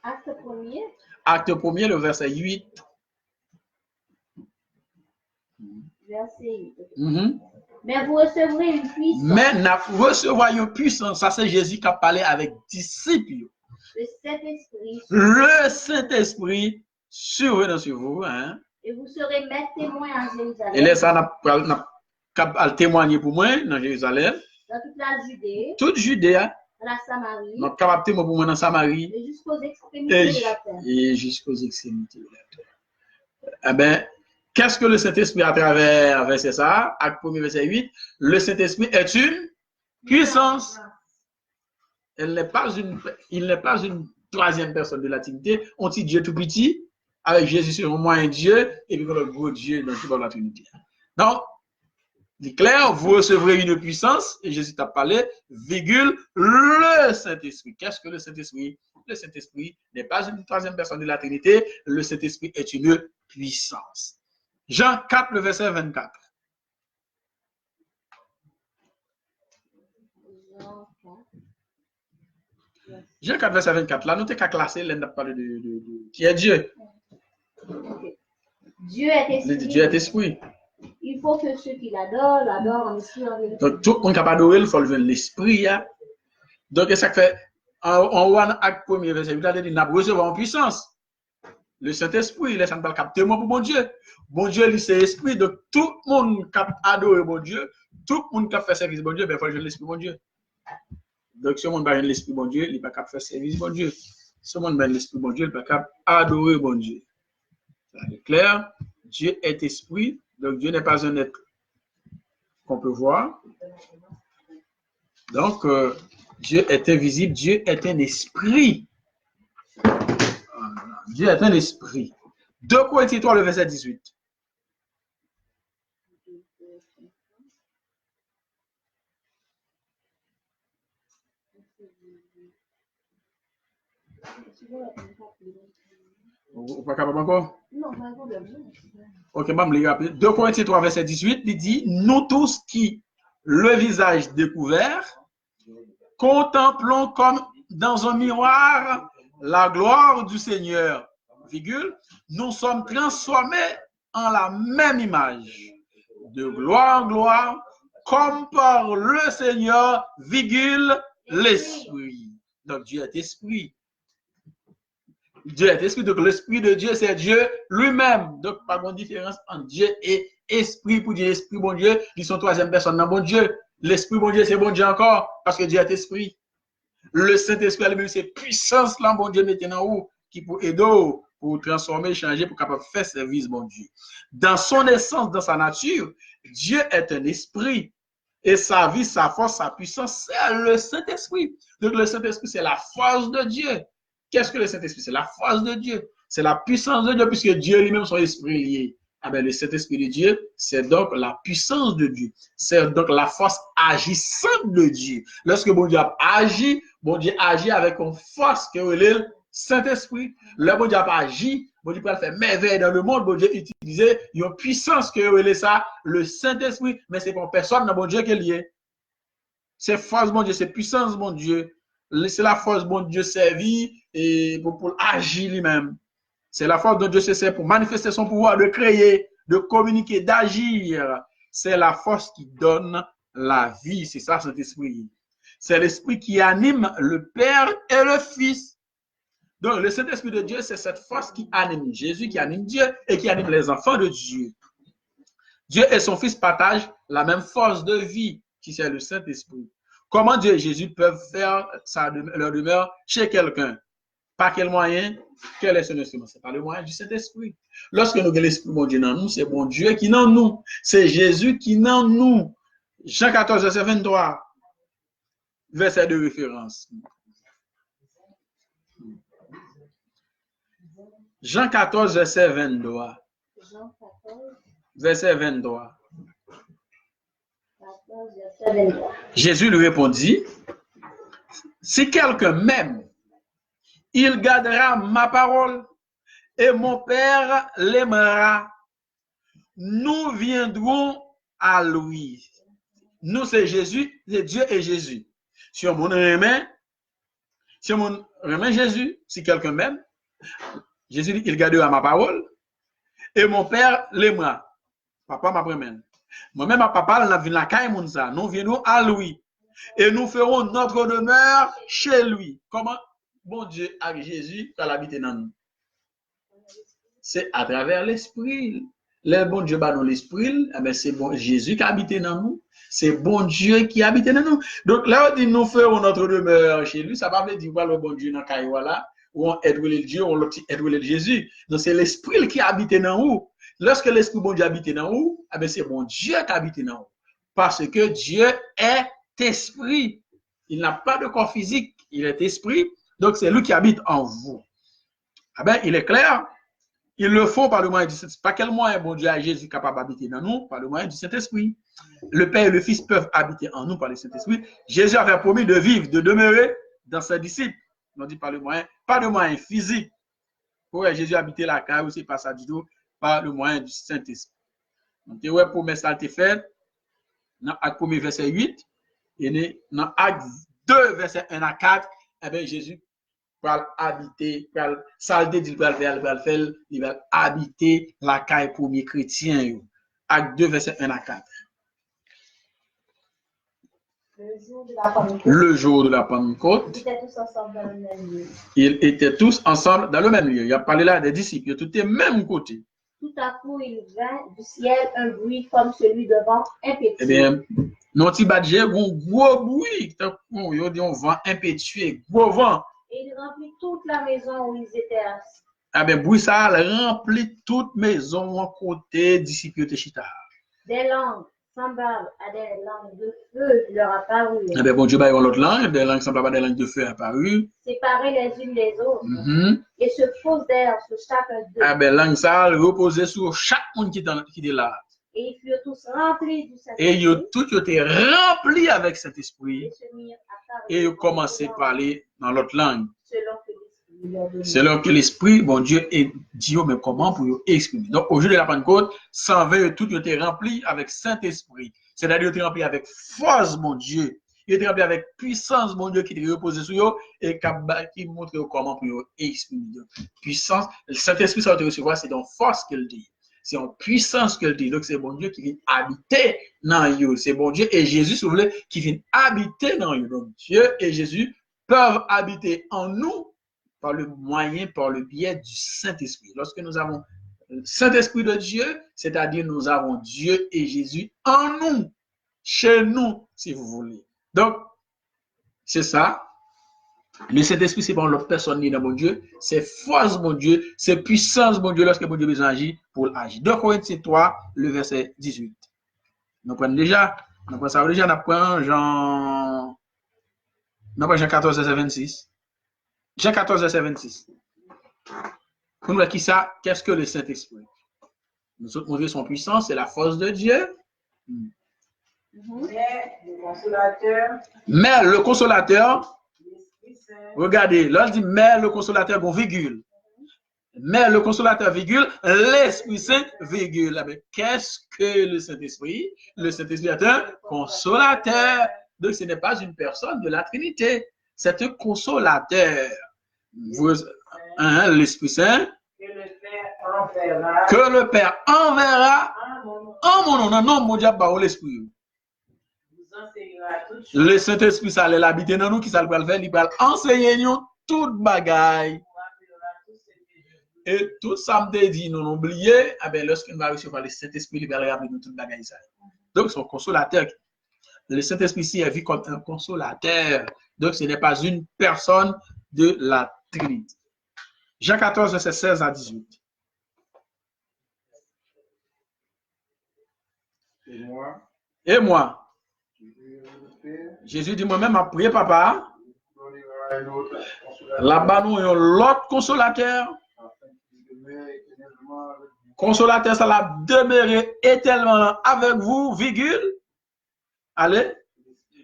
Acte 1er. Acte 1er, le verset 8. Verset 8. Mais vous recevrez une puissance. Mais nous recevoir une puissance. Ça, c'est Jésus qui a parlé avec disciples. Le Saint-Esprit survenant sur vous. Hein? Et vous serez maîtres témoins à Jérusalem. Et là, ça n'a témoigné pour moi dans Jérusalem. Dans toute la Judée. Toute Judée. Dans la Samarie. Nous capable témoigner pour moi dans Samarie. Et jusqu'aux extrémités de la terre. Et jusqu'aux extrémités de la terre. Eh bien, qu'est-ce que le Saint-Esprit à travers verset ça? Acte 1er, verset 8. Le Saint-Esprit est une puissance. Il n'est pas une troisième personne de la Trinité. On dit Dieu tout petit, avec Jésus sur moi un Dieu, et puis le gros Dieu dans toute la Trinité. Donc, c'est clair, vous recevrez une puissance, et Jésus t'a parlé, virgule, le Saint-Esprit. Qu'est-ce que le Saint-Esprit? Le Saint-Esprit n'est pas une troisième personne de la Trinité, le Saint-Esprit est une puissance. Jean 4, le verset 24. Jean 4, verset 24. Là, nous t'es qu'à classer, là, on a parlé de qui est Dieu. Dieu est esprit. Dieu est esprit. Il faut que ceux qui l'adorent en esprit en vérité. Donc, tout le monde qui a adoré, il faut lever l'esprit. Donc, qu'est-ce que ça fait? En acte 1er, verset 8, là, il dit, n'a pas recevoir en puissance. Le Saint-Esprit, il est sans capter moi pour mon Dieu. Bon Dieu, lui, c'est esprit. Donc, tout le monde qui a adoré mon Dieu, tout le monde qui a fait service bon Dieu, ben, il faut jouer l'esprit bon Dieu. Donc, si on n'a pas l'esprit bon Dieu, il n'est pas capable de faire service bon Dieu. Si on n'a pas l'esprit bon Dieu, il n'est pas capable d'adorer bon Dieu. Ça est clair. Dieu est esprit. Donc, Dieu n'est pas un être qu'on peut voir. Donc, Dieu est invisible. Dieu est un esprit. Dieu est un esprit. 2 Corinthiens 3, le verset 18. Ou pas capable encore? Non, pas Ok, je vais me le rappeler. 2 Corinthiens 3, verset 18, il dit, nous tous qui, le visage découvert, contemplons comme dans un miroir la gloire du Seigneur, virgule, nous sommes transformés en la même image, de gloire en gloire, comme par le Seigneur, virgule, l'Esprit. Donc Dieu est esprit. Dieu est esprit, donc l'esprit de Dieu, c'est Dieu lui-même. Donc, pas de différence entre Dieu et esprit. Pour dire esprit, bon Dieu, ils sont troisième personne dans bon Dieu. L'esprit, bon Dieu, c'est bon Dieu encore, parce que Dieu est esprit. Le Saint-Esprit, lui-même, c'est puissance, là, bon Dieu, maintenant, où, qui pour aider, pour transformer, changer, pour capable faire service, bon Dieu. Dans son essence, dans sa nature, Dieu est un esprit. Et sa vie, sa force, sa puissance, c'est le Saint-Esprit. Donc, le Saint-Esprit, c'est la force de Dieu. Qu'est-ce que le Saint-Esprit? C'est la force de Dieu. C'est la puissance de Dieu, puisque Dieu lui-même, son esprit lié. Ah ben, le Saint-Esprit de Dieu, c'est donc la puissance de Dieu. C'est donc la force agissante de Dieu. Lorsque bon Dieu agit avec une force que le Saint-Esprit. Le bon Dieu agit, bon Dieu peut faire merveille dans le monde, bon Dieu utiliser une puissance que ça, le Saint-Esprit, mais c'est pour personne dans bon Dieu qui est lié. C'est force, bon Dieu, c'est puissance, bon Dieu. C'est la force, bon Dieu, servie et pour agir lui-même. C'est la force dont Dieu se sert pour manifester son pouvoir de créer, de communiquer, d'agir. C'est la force qui donne la vie. C'est ça, cet esprit. C'est l'esprit qui anime le Père et le Fils. Donc, le Saint-Esprit de Dieu, c'est cette force qui anime Jésus, qui anime Dieu et qui anime les enfants de Dieu. Dieu et son Fils partagent la même force de vie, qui c'est le Saint-Esprit. Comment Dieu et Jésus peuvent faire leur demeure chez quelqu'un? Par quel moyen? Quel est son instrument? C'est par le moyen du Saint-Esprit. Lorsque nous avons l'Esprit bon Dieu dans nous, c'est bon Dieu qui dans nous. C'est Jésus qui dans nous. Jean 14, verset 23. Verset de référence. Jean 14, verset 23. Jean 14. Verset 23. 14, verset 23. Jésus lui répondit, si quelqu'un m'aime, il gardera ma parole et mon Père l'aimera. Nous viendrons à lui. Nous, c'est Jésus, c'est Dieu et Jésus. Si on remet Jésus, si quelqu'un m'aime, Jésus dit, il gardera ma parole et mon Père l'aimera. Papa m'apprenne. Moi-même, ma papa, nous viendrons à lui et nous ferons notre demeure chez lui. Comment? Bon Dieu, avec Jésus, va l'habiter dans nous. C'est à travers l'esprit. Le bon Dieu dans l'esprit, c'est bon Jésus qui habite dans nous. C'est bon Dieu qui habite dans nous. Donc là, on dit nous ferons notre demeure chez lui. Ça va veut dire le bon Dieu dans Kaïwala, où on aide le Dieu, on aide le Jésus. Donc c'est l'esprit qui habite dans nous. Lorsque l'esprit bon Dieu habite dans nous, c'est bon Dieu qui habite dans nous. Parce que Dieu est esprit. Il n'a pas de corps physique, il est esprit. Donc c'est lui qui habite en vous. Il est clair. Il le faut par le moyen du Saint-Esprit. Par quel moyen, bon Dieu, a Jésus capable d'habiter dans nous? Par le moyen du Saint-Esprit. Le Père et le Fils peuvent habiter en nous par le Saint-Esprit. Jésus avait promis de vivre, de demeurer dans ses disciples. On dit par le moyen, pas de moyen physique. Pour Jésus habiter la caille, c'est pas ça du tout, par le moyen du Saint-Esprit. Donc, ouais, pour mettre ça, c'est fait. Dans Acte 1, verset 8, et dans Acte 2, verset 1 à 4, Jésus va habiter, il va habiter la caille pour les chrétiens. Acte 2, verset 1 à 4. Le jour de la Pentecôte, ils étaient tous ensemble dans le même lieu. Il a parlé là des disciples, ils étaient tous des mêmes côtés. Tout à coup, il vint du ciel un bruit comme celui de vent impétueux. Eh bien, non, tu badge, un gros bruit. On dit un vent impétueux, gros vent. Et il remplit toute la maison où ils étaient assis. Ah ben, bruit ça remplit toute maison à côté disciples de Chita. Des langues semblables à des langues de feu leur apparurent. Ah ben, bon Dieu, il y a l'autre langue, des langues semblables à des langues de feu apparues. Séparées les unes des autres. Et se posèrent sur chacun d'eux. Ah ben, langue ça reposait sur chaque monde qui est là. Et ils furent tous remplis du Saint-Esprit. Et ils tous étaient remplis avec cet esprit. Et ils commençaient à parler dans l'autre langue. Selon que l'Esprit C'est là que l'Esprit, bon Dieu, dit, mais comment pour exprimer. Donc, au jour de la Pentecôte, 120, tout était rempli avec Saint-Esprit. C'est-à-dire, était rempli avec force, mon Dieu. Il était rempli avec puissance, mon Dieu, qui était reposé sur eux et qui montre comment pour exprimer. Puissance, le Saint-Esprit, ça va te recevoir, c'est dans force qu'elle dit. C'est en puissance qu'elle dit. Donc, c'est bon Dieu qui vient habiter dans eux. C'est bon Dieu et Jésus, si vous voulez, qui vient habiter dans eux. Donc, Dieu et Jésus peuvent habiter en nous par le moyen, par le biais du Saint-Esprit. Lorsque nous avons le Saint-Esprit de Dieu, c'est-à-dire nous avons Dieu et Jésus en nous, chez nous, si vous voulez. Donc, c'est ça. Le Saint-Esprit, c'est pas l'autre personne ni dans mon Dieu, c'est force, mon Dieu, c'est puissance, mon Dieu, lorsque mon Dieu besoin d'agir pour agir. 2 Corinthiens 3, le verset 18. Nous prenons déjà, nous prenons Jean 14, verset 26. Jean 14, verset 26. Pour nous voir qui ça, qu'est-ce que le Saint-Esprit? Nous autres, montrer son puissance, c'est la force de Dieu. Mais le consolateur, regardez, là il dit mais le consolateur, bon virgule. Mais le consolateur, virgule, l'Esprit Saint, virgule. Qu'est-ce que le Saint-Esprit? Le Saint-Esprit est un consolateur. Donc ce n'est pas une personne de la Trinité. C'est un consolateur. L'Esprit Saint que le Père enverra en mon nom. Non, mon diable, l'Esprit. Le Saint-Esprit, ça allait l'habiter dans nous, qui ça va le faire, il va enseigner nous toute bagaille. Et tout ça me dit, nous n'oubliez, lorsqu'il va recevoir le Saint-Esprit, il va regarder nous toute bagaille. Donc, son consolateur. Le Saint-Esprit ici est vu comme un consolateur. Donc, ce n'est pas une personne de la Trinité. Jean 14, verset 16 à 18. Et moi. Jésus dit moi-même à prier, papa. Là-bas, nous avons l'autre consolateur. Consolateur, ça va demeurer éternellement avec vous, virgule. Allez.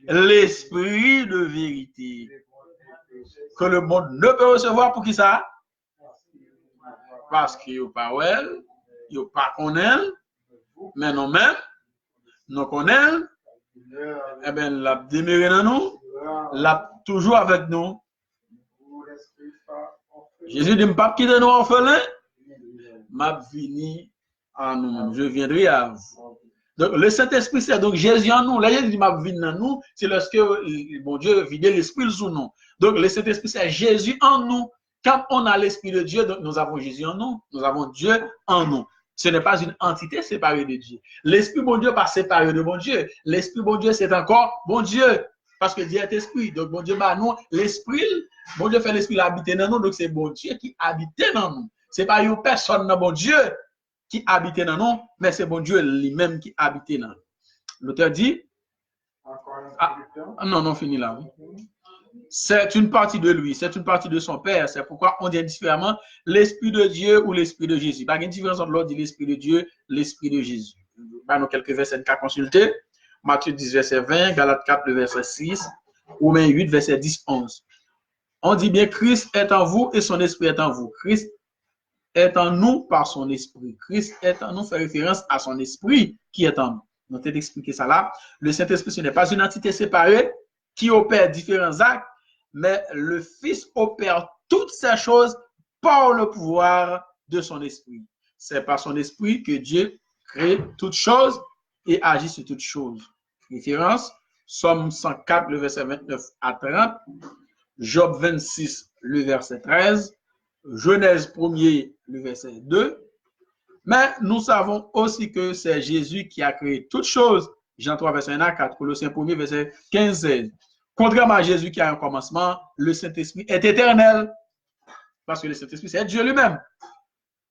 L'esprit de vérité. Que le monde ne peut recevoir pour qui ça? Parce qu'il n'y a pas elle, il n'y a pas qu'on elle, mais non même, nous connaissons, eh bien, la demeure dans nous, la toujours avec nous. Jésus dit, je ne pas quitter nous orphelins, m'a venu en nous, je viendrai à vous. Donc, le Saint-Esprit, c'est donc Jésus en nous. Là, il dit, m'a venu en nous, c'est lorsque, bon Dieu, vidé l'Esprit sous nous. Donc, le Saint-Esprit, c'est Jésus en nous. Quand on a l'Esprit de Dieu, donc nous avons Jésus en nous, nous avons Dieu en nous. Ce n'est pas une entité séparée de Dieu. L'Esprit, bon Dieu, pas séparé de bon Dieu. L'Esprit, bon Dieu, c'est encore bon Dieu. Parce que Dieu est esprit. Donc, bon Dieu, bah, nous, l'Esprit, bon Dieu fait l'Esprit habiter dans nous. Donc, c'est bon Dieu qui habite dans nous. Ce n'est pas une personne, bon Dieu, qui habite dans nous, mais c'est bon Dieu lui-même qui habite dans nous. L'auteur dit, non, fini là. C'est une partie de lui, c'est une partie de son Père. C'est pourquoi on dit différemment l'Esprit de Dieu ou l'Esprit de Jésus. Il n'y a pas de différence entre l'autre, l'Esprit de Dieu, l'Esprit de Jésus. Nous quelques versets qu'à consulter. Matthieu 10, verset 20, Galates 4, le verset 6, Romains 8, verset 10, 11. On dit bien, Christ est en vous et son Esprit est en vous. Christ est en nous par son Esprit. Christ est en nous fait référence à son Esprit qui est en nous. On peut expliquer ça là. Le Saint-Esprit, ce n'est pas une entité séparée qui opère différents actes, mais le Fils opère toutes ces choses par le pouvoir de son Esprit. C'est par son Esprit que Dieu crée toutes choses et agit sur toutes choses. Référence, Somme 104, le verset 29 à 30, Job 26, le verset 13, Genèse 1er, le verset 2. Mais nous savons aussi que c'est Jésus qui a créé toutes choses. Jean 3, verset 1 à 4, Colossiens 1er, verset 15-16. Contrairement à Jésus qui a un commencement, le Saint-Esprit est éternel. Parce que le Saint-Esprit, c'est Dieu lui-même.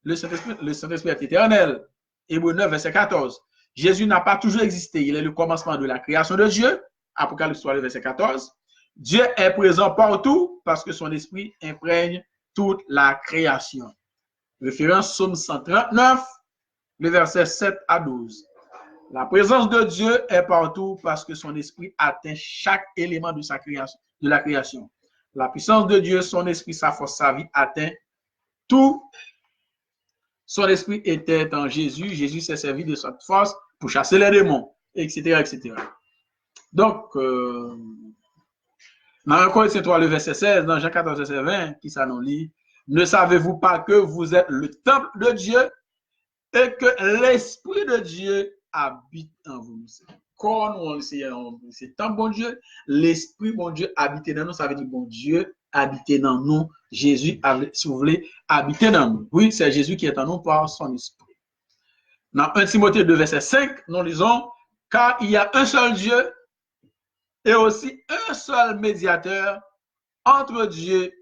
Le Saint-Esprit est éternel. Hébreux 9, verset 14. Jésus n'a pas toujours existé. Il est le commencement de la création de Dieu. Apocalypse 3, verset 14. Dieu est présent partout parce que son esprit imprègne toute la création. Référence Psaume 139, le verset 7 à 12. La présence de Dieu est partout parce que son esprit atteint chaque élément de sa création, de la création. La puissance de Dieu, son esprit, sa force, sa vie atteint tout. Son esprit était en Jésus. Jésus s'est servi de cette force pour chasser les démons, etc., etc. Donc, dans 1 Corinthiens 3, le verset 16, dans Jean 14, verset 20, qui ça nous lit, ne savez-vous pas que vous êtes le temple de Dieu et que l'Esprit de Dieu habite en vous? Quand nous, c'est le temple bon Dieu, l'Esprit bon Dieu habite dans nous, ça veut dire bon Dieu habite dans nous. Jésus, si vous voulez, habite dans nous. Oui, c'est Jésus qui est en nous par son Esprit. Dans 1 Timothée 2, verset 5, nous lisons, car il y a un seul Dieu et aussi un seul médiateur entre Dieu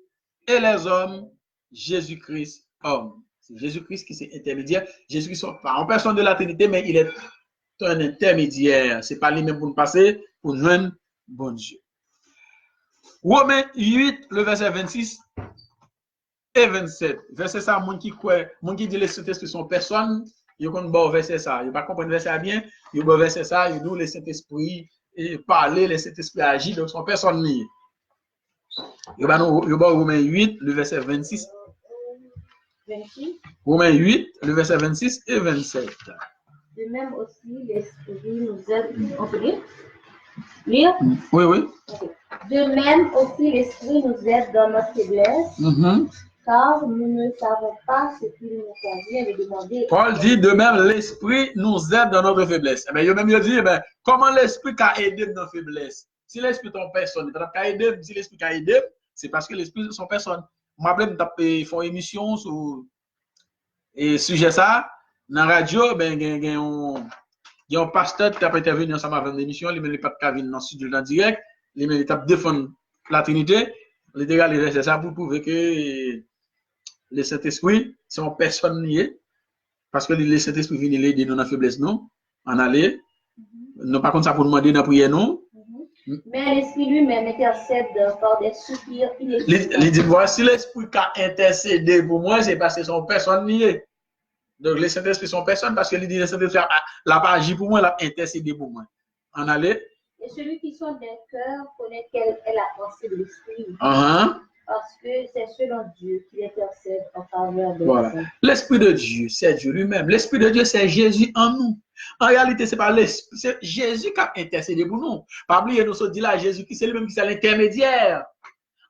et les hommes, Jésus-Christ, homme. C'est Jésus-Christ qui est intermédiaire. Jésus-Christ n'est pas en personne de la Trinité, mais il est un intermédiaire. Ce n'est pas lui-même pour nous passer, pour nous joindre bon Dieu. Romains 8, le verset 26 et 27. Verset ça, mon qui dit les Saint-Esprit sont personne, il y a un bon verset ça. Il ne va pas comprendre le verset bien, il y a un bon verset ça, il nous, les Saint-Esprit, et parler, les Saint-Esprit agir, donc sont personne liée. Il y a Romains 8, le verset 26. 26. Romains 8, le verset 26 et 27. De même aussi, l'Esprit nous aide. On peut lire? Oui, oui. Okay. De même aussi, l'Esprit nous aide dans notre faiblesse, car nous ne savons pas ce qu'il nous convient de demander. Paul dit, de même, l'Esprit nous aide dans notre faiblesse. Eh bien, il même dit, comment l'Esprit t'a aidé dans notre faiblesse? Si l'Esprit est en personne, si l'Esprit t'a aidé, c'est parce que l'Esprit est en personne. Je me rappelle, je fais une émission sur le sujet ça. Dans la radio, il y a un pasteur qui a intervenu ensemble avec l'émission, il n'a pas de venir dans le studio en direct, il a défendu la Trinité, il a dit ça pour prouver que le Saint-Esprit, c'est une personne liée, parce que le Saint-Esprit vient l'aider dans la faiblesse, non, en aller, non pas comme ça pour demander dans la prière, non. Mais l'Esprit lui-même intercède par des soupirs inexplicables. Il dit, voici l'Esprit qui a intercédé pour moi, c'est parce que son personne liée. Donc, les Saint-Esprit sont personne parce que il dit le Saint-Esprit n'a pas agi pour moi, il a intercédé pour moi. En aller. Et celui qui sonde des cœurs connaît quelle est la pensée de l'Esprit. Parce que c'est selon Dieu qu'il intercède en faveur de l'Esprit. L'Esprit de Dieu, c'est Dieu lui-même. L'Esprit de Dieu, c'est Jésus en nous. En réalité, ce n'est pas l'Esprit, c'est Jésus qui a intercédé pour nous. Pas oublier, nous sommes dit là, Jésus qui c'est lui-même qui c'est l'intermédiaire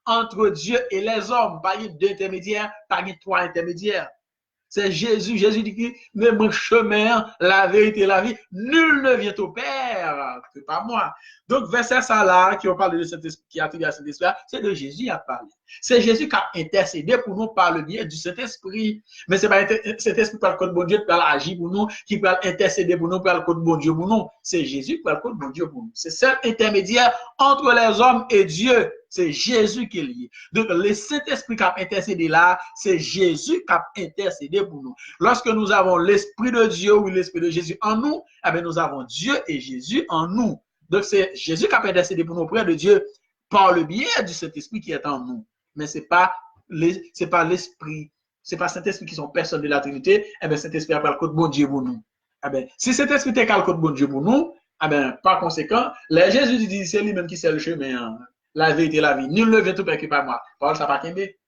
entre Dieu et les hommes. Pas deux intermédiaires, pas trois intermédiaires. C'est Jésus. Jésus dit que même mon chemin, la vérité, la vie, nul ne vient au Père que par moi. Donc, verset ça là, qui on parle de Saint-Esprit, qui a attribué à Saint-Esprit, c'est de Jésus qui a parlé. C'est Jésus qui a intercédé pour nous par le biais du Saint-Esprit. Mais c'est pas Saint-Esprit par le code bon Dieu qui peut agir pour nous, qui peut intercéder pour nous par le code bon Dieu pour nous. C'est Jésus par le code bon Dieu pour nous. C'est seul intermédiaire entre les hommes et Dieu. C'est Jésus qui est lié. Donc, le Saint-Esprit qui a intercédé là, c'est Jésus qui a intercédé pour nous. Lorsque nous avons l'Esprit de Dieu ou l'Esprit de Jésus en nous, eh bien, nous avons Dieu et Jésus en nous. Donc, c'est Jésus qui a intercédé pour nous auprès de Dieu par le biais du Saint-Esprit qui est en nous. Mais ce n'est pas l'Esprit, ce n'est pas Saint-Esprit qui sont personne de la Trinité. Eh bien, Saint-Esprit a pas le code bon Dieu pour nous. Eh bien, si Saint-Esprit est le code bon Dieu pour nous, eh bien, par conséquent, Jésus dit c'est lui-même qui sait le chemin. La vérité, la vie. Nul ne vient tout que par moi. Paul, ça pas qu'aimer.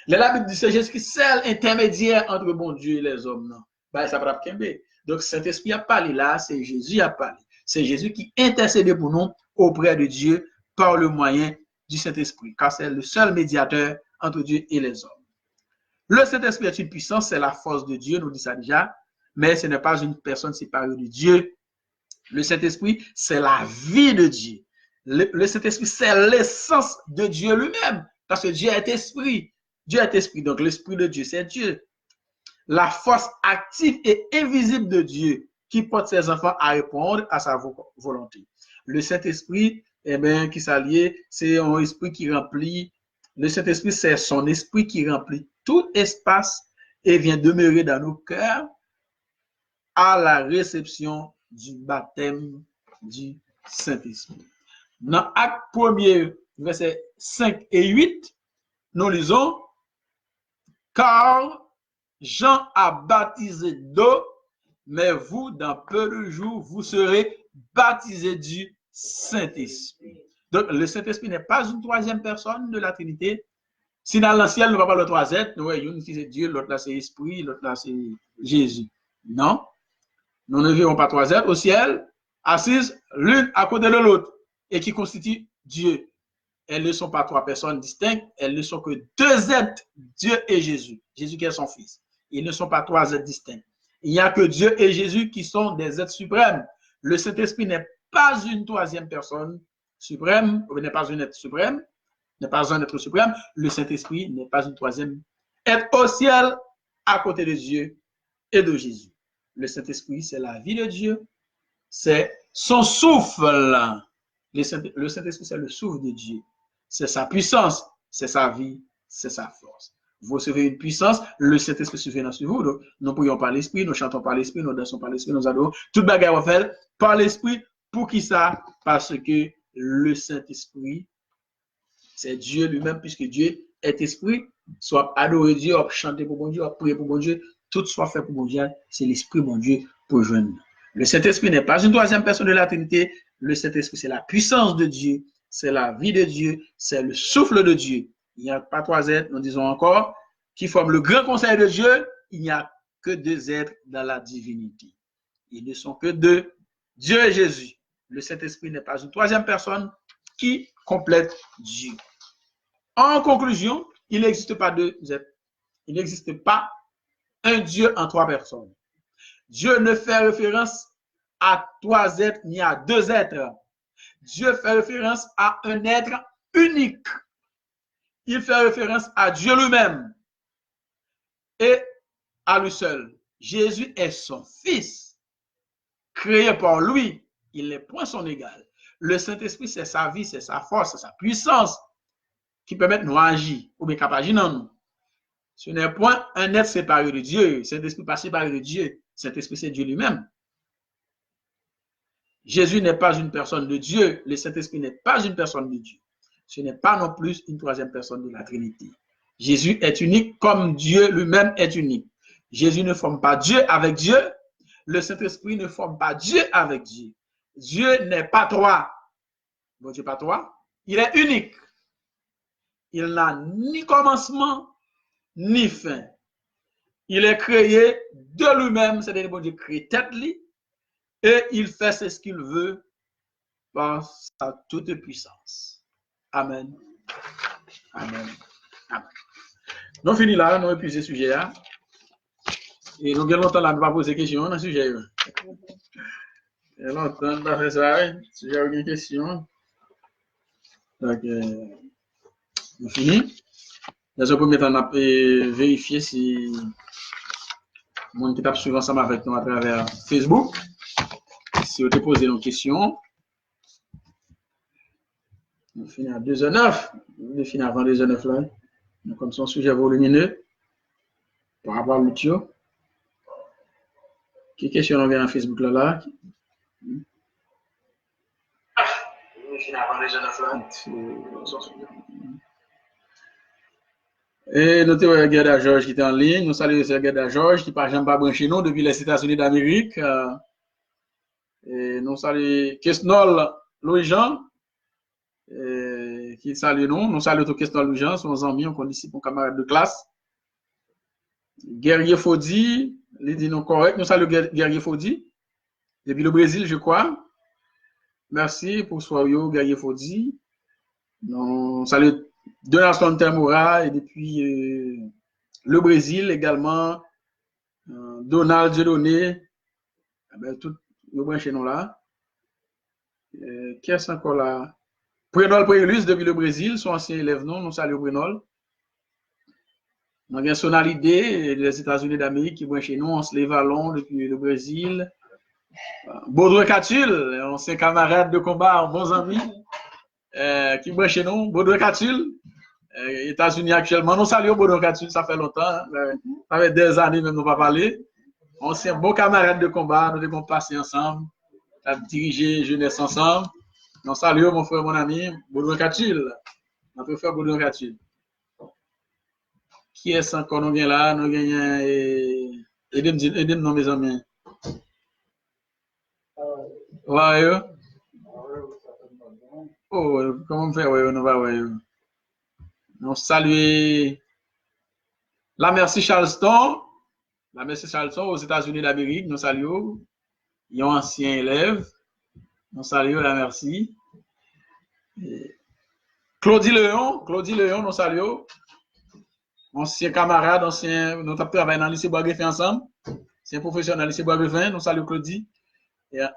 La Bible dit c'est Jésus qui seul intermédiaire entre bon Dieu et les hommes. Non. Ben, ça pas qu'aimer. Donc, Saint-Esprit a parlé là, c'est Jésus a parlé. C'est Jésus qui intercède pour nous auprès de Dieu par le moyen du Saint-Esprit, car c'est le seul médiateur entre Dieu et les hommes. Le Saint-Esprit est une puissance, c'est la force de Dieu, nous dit ça déjà, mais ce n'est pas une personne séparée de Dieu. Le Saint-Esprit, c'est la vie de Dieu. Le Saint-Esprit, c'est l'essence de Dieu lui-même. Parce que Dieu est esprit. Dieu est esprit. Donc, l'esprit de Dieu, c'est Dieu. La force active et invisible de Dieu qui porte ses enfants à répondre à sa volonté. Le Saint-Esprit, eh bien, qui s'allie, c'est un esprit qui remplit. Le Saint-Esprit, c'est son esprit qui remplit tout espace et vient demeurer dans nos cœurs à la réception du baptême du Saint-Esprit. Dans Acte 1er, versets 5 et 8, nous lisons, car Jean a baptisé d'eau, mais vous, dans peu de jours, vous serez baptisés du Saint-Esprit. Donc, le Saint-Esprit n'est pas une troisième personne de la Trinité. Si dans le ciel, nous ne parlons pas de trois êtres, nous voyons une qui c'est Dieu, l'autre là c'est Esprit, l'autre là c'est Jésus. Non, nous ne verrons pas trois êtres au ciel, assises l'une à côté de l'autre, et qui constituent Dieu. Elles ne sont pas trois personnes distinctes, elles ne sont que deux êtres, Dieu et Jésus. Jésus qui est son Fils. Ils ne sont pas trois êtres distincts. Il n'y a que Dieu et Jésus qui sont des êtres suprêmes. Le Saint-Esprit n'est pas une troisième personne suprême, n'est pas un être suprême, n'est pas un être suprême. Le Saint-Esprit n'est pas une troisième être au ciel à côté de Dieu et de Jésus. Le Saint-Esprit, c'est la vie de Dieu, c'est son souffle. Le Saint-Esprit, c'est le souffle de Dieu. C'est sa puissance, c'est sa vie, c'est sa force. Vous recevez une puissance, le Saint-Esprit se fait dans vous. Donc, nous prions par l'Esprit, nous chantons par l'Esprit, nous dansons par l'Esprit, nous adorons. Toute bagarre on fait par l'Esprit. Pour qui ça? Parce que le Saint-Esprit, c'est Dieu lui-même, puisque Dieu est Esprit. Soit adorer Dieu, chanter pour bon Dieu, prier pour bon Dieu, tout soit fait pour bon Dieu. C'est l'Esprit bon Dieu pour joindre. Le Saint-Esprit n'est pas une troisième personne de la Trinité. Le Saint-Esprit, c'est la puissance de Dieu, c'est la vie de Dieu, c'est le souffle de Dieu. Il n'y a pas trois êtres, nous disons encore, qui forment le grand conseil de Dieu. Il n'y a que deux êtres dans la divinité. Ils ne sont que deux, Dieu et Jésus. Le Saint-Esprit n'est pas une troisième personne qui complète Dieu. En conclusion, il n'existe pas deux êtres. Il n'existe pas un Dieu en trois personnes. Dieu ne fait référence à trois êtres ni à deux êtres. Dieu fait référence à un être unique. Il fait référence à Dieu lui-même et à lui seul. Jésus est son Fils, créé par lui. Il n'est point son égal. Le Saint-Esprit, c'est sa vie, c'est sa force, c'est sa puissance qui permet de nous agir ou bien d'agir dans nous. Ce n'est point un être séparé de Dieu. Saint-Esprit pas séparé de Dieu. Saint-Esprit, c'est Dieu lui-même. Jésus n'est pas une personne de Dieu. Le Saint-Esprit n'est pas une personne de Dieu. Ce n'est pas non plus une troisième personne de la Trinité. Jésus est unique comme Dieu lui-même est unique. Jésus ne forme pas Dieu avec Dieu. Le Saint-Esprit ne forme pas Dieu avec Dieu. Dieu n'est pas trois. Bon Dieu pas trois. Il est unique. Il n'a ni commencement, ni fin. Il est créé de lui-même, c'est-à-dire bon Dieu crée tête lui, et il fait ce qu'il veut par sa toute puissance. Amen. Amen. Amen. Nous finissons là, nous épuisons ce sujet là. Et nous avons longtemps là, nous pas poser des questions dans ce sujet. Il y a longtemps, nous pas fait ça. Si vous avez une question. Donc, nous finissons. Dans un premier temps, on a vérifié si le monde qui tape suivre ensemble avec nous à travers Facebook. Si vous avez posé nos questions. On finit à 2h09. On finit avant 2h09 là. Donc, comme son sujet volumineux par rapport à l'outil. Quelle question on vient à Facebook là? On finit avant 2h09 là. Et nous avons Gerda Georges qui est en ligne. Nous saluons Gerda Georges qui par exemple pas branché nous depuis les États-Unis d'Amérique. Et nous saluons Kesnol Louis-Jean qui salue nous. Nous saluons tout Kesnol Louis-Jean, son ami, on connaît ici mon camarade de classe. Guerrier Fodi, il dit non correct. Nous saluons Guerrier Fodi depuis le Brésil, je crois. Merci pour ce soir, Guerrier Fodi. Nous saluons Donaldson Temura et depuis le Brésil également, Donald Dieudonné, tout le branché nous là. Qui est encore là? Prenol Préulus depuis le Brésil, son ancien élève, nous saluons Prenol. Nous avons Sonalidé des États-Unis d'Amérique qui branché nous, on se lève à Londres depuis le Brésil. Baudouin Catul, ancien camarade de combat, bons amis. Qui branche nous, Baudouin Catul, États-Unis actuellement. Nous saluons Baudouin Catul, ça fait longtemps, ça fait des années même nous pas parlé. Ancien bon camarade de combat, nous devons passer ensemble, diriger jeunesse ensemble. Nous saluons mon frère, mon ami, Baudouin Catul, notre frère Baudouin Catul. Qui est-ce encore nous vient là? Nous gagnons, aidez-nous mes amis. Ouais, Oh, comment on fait, ouais, on va, ouais. On salue la Merci Charleston. La Merci Charleston aux États-Unis d'Amérique. Nous saluons. Il y a un ancien élève. Nous saluons la Merci. Claudie Léon, nous saluons. Ancien camarade, nous avons travaillé dans le lycée Bois-Griffin ensemble. C'est un professeur dans le lycée Bois-Griffin. Nous saluons Claudie.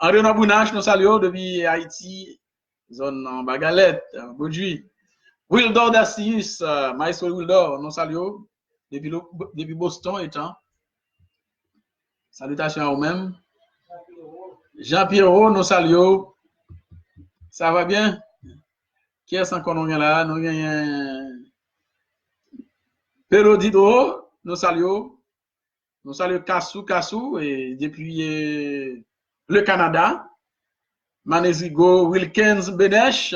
André Nabounache, nous saluons depuis Haïti, zone en Bagalette, Baudouin. Wildor Dacius, Maestro Wildor, nous saluons depuis Boston étant. Salutations à vous-même. Jean-Pierrot, nous saluons. Ça va bien? Qui est-ce qu'on a là? Nous avons Pelodidro, nous saluons. Nous saluons Kassou, et depuis le Canada. Manezigo, Wilkins Benech.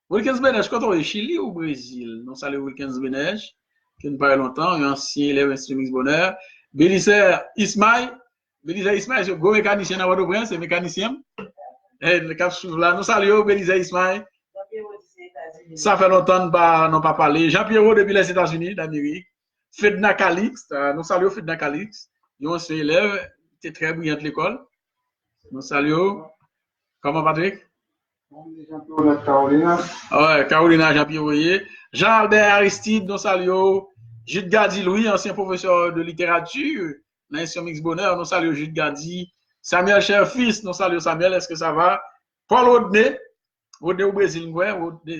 Wilkins Benech, quand on est Chili ou Brésil? Nous saluons Wilkins Benech, qui ne parle longtemps, un ancien élève instrument bonheur. Belisaire Ismail, c'est un gros mécanicien à Port-au-Prince, c'est mécanicien. Et nous saluons Belisaire Ismail. Ça fait longtemps que nous n'avons pas parlé. Jean-Pierrot depuis les États-Unis d'Amérique. Fedna Calix, nous saluons Fedna Calix. Il est un élève, il était très brillant à l'école. Nous saluons. Comment, Patrick? Carolina. Ouais, Carolina Jean-Pierrot. Jean-Albert Aristide, nous saluons. Jude Gadi Louis, ancien professeur de littérature. Nation Mix Bonheur, nous saluons Jude Gadi. Samuel Cher-Fils, nous saluons Samuel, est-ce que ça va? Paul Odné au Brésil, ouais,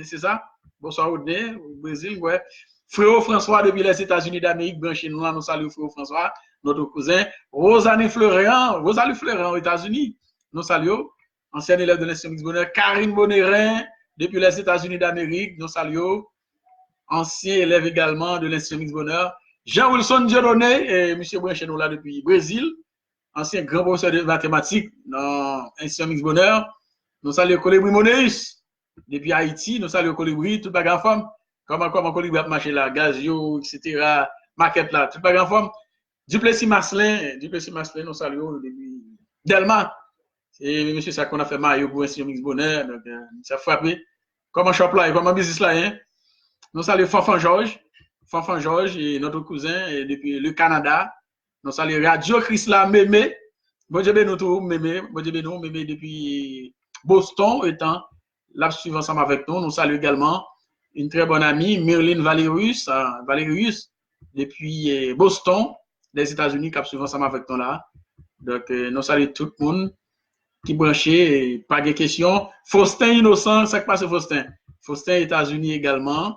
c'est ça? Bonsoir Odné, au Brésil, ouais. Frérot François depuis les États-Unis d'Amérique, branché nous saluons Frérot François, notre cousin. Rosalie Fleurin aux États-Unis, nous saluons. Ancien élève de l'Institut Mix Bonheur. Karine Bonnerin, depuis les États-Unis d'Amérique, nous saluons. Ancien élève également de l'Institut Mix Bonheur. Jean-Wilson Dieudonné, et M. Branchenou là depuis Brésil. Ancien grand professeur de mathématiques dans l'Institut Mix Bonheur. Nous saluons Colibri Monéus, depuis Haïti. Nous saluons Colibri, toute la grande forme. Comment Colibri a marché là, Gazio, etc. Maquette là, toute la grande forme. Duplessis Marcelin, nous saluons depuis Delma. Et monsieur, ça qu'on a fait maillot pour un Mix Bonheur, donc ça frappé. Comment shop là, comment business là, hein? Nous saluons Fanfan Georges et notre cousin et depuis le Canada. Nous saluons Radio Chrysla Mémé. Bon Dieu nous tout, Mémé depuis Boston, étant là suivant ensemble avec nous. Nous saluons également une très bonne amie, Myrline Valerius, depuis Boston, des États-Unis, qui a suivant ensemble avec nous là. Donc, nous saluons tout le monde qui branché, pas de questions. Faustin Innocent, ça qui passe Faustin. Faustin États-Unis également.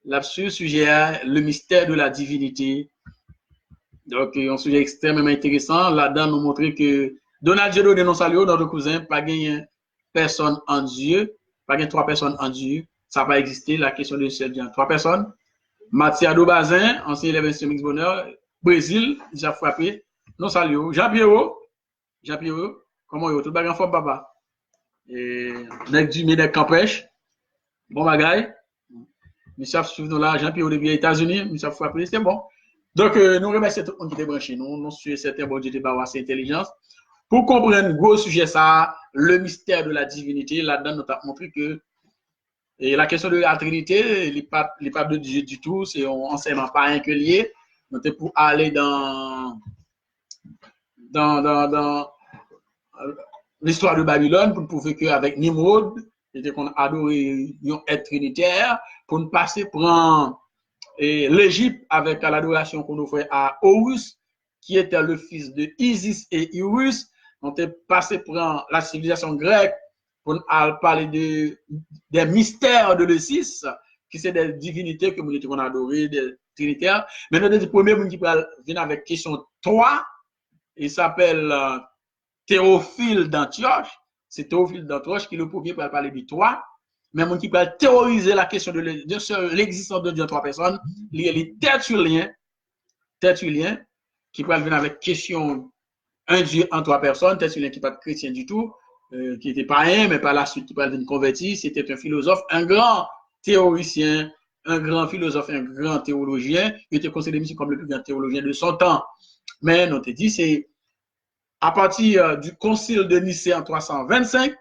Là-dessus, sujet le mystère de la divinité. Donc, un sujet extrêmement intéressant. Là-dedans, nous montrer que Donald Dieu de nos saluts, notre cousin, pas gagné personne en Dieu, pas gagné 3 personnes en Dieu. Ça n'a pas existé, la question de seul Dieu. 3 personnes. Mathiado Bazin, ancien élève de Mix Bonheur, Brésil, déjà frappé. Nous saluons. Jean-Pierrot, comment est-ce? Tout le monde en forme, papa. Et Nec du Médec Campèche, bon bagaille. Monsieur suivre nous là, Jean-Pierre depuis les États-Unis, monsieur frappé, c'est bon. Donc, nous remercions tout le monde qui est branché. Nous suivons certains bon Dieu de Bawas intelligence. Pour comprendre le gros sujet, ça, le mystère de la divinité, là-dedans, nous avons montré que la question de la Trinité, les papes de Dieu du tout, c'est un enseignement pas rien que lié. Nous sommes pour aller dans l'histoire de Babylone pour prouver qu'avec Nimrod, c'était qu'on adorait un être trinitaire, pour nous passer prendre l'Égypte avec l'adoration qu'on offrait à Horus, qui était le fils de Isis et Horus. On est passé prendre la civilisation grecque pour nous parler des mystères de l'Eusis, qui c'est des divinités que nous avons adorées, des trinitaires. Mais notre premier monde qui vient avec question 3, il s'appelle Théophile d'Antioche. C'est Théophile d'Antioche qui est le premier pour parler du 3. Mais mon qui peut théoriser la question de l'existence de Dieu en 3 personnes, il y a les Tertullien, qui peut venir avec question un Dieu en 3 personnes, Tertullien qui n'est pas chrétien du tout, qui n'était pas un, mais par la suite qui peut venir convertir. C'était un philosophe, un grand théoricien, un grand philosophe, un grand théologien. Il était considéré comme le plus grand théologien de son temps. Mais on te dit, c'est à partir du concile de Nicée en 325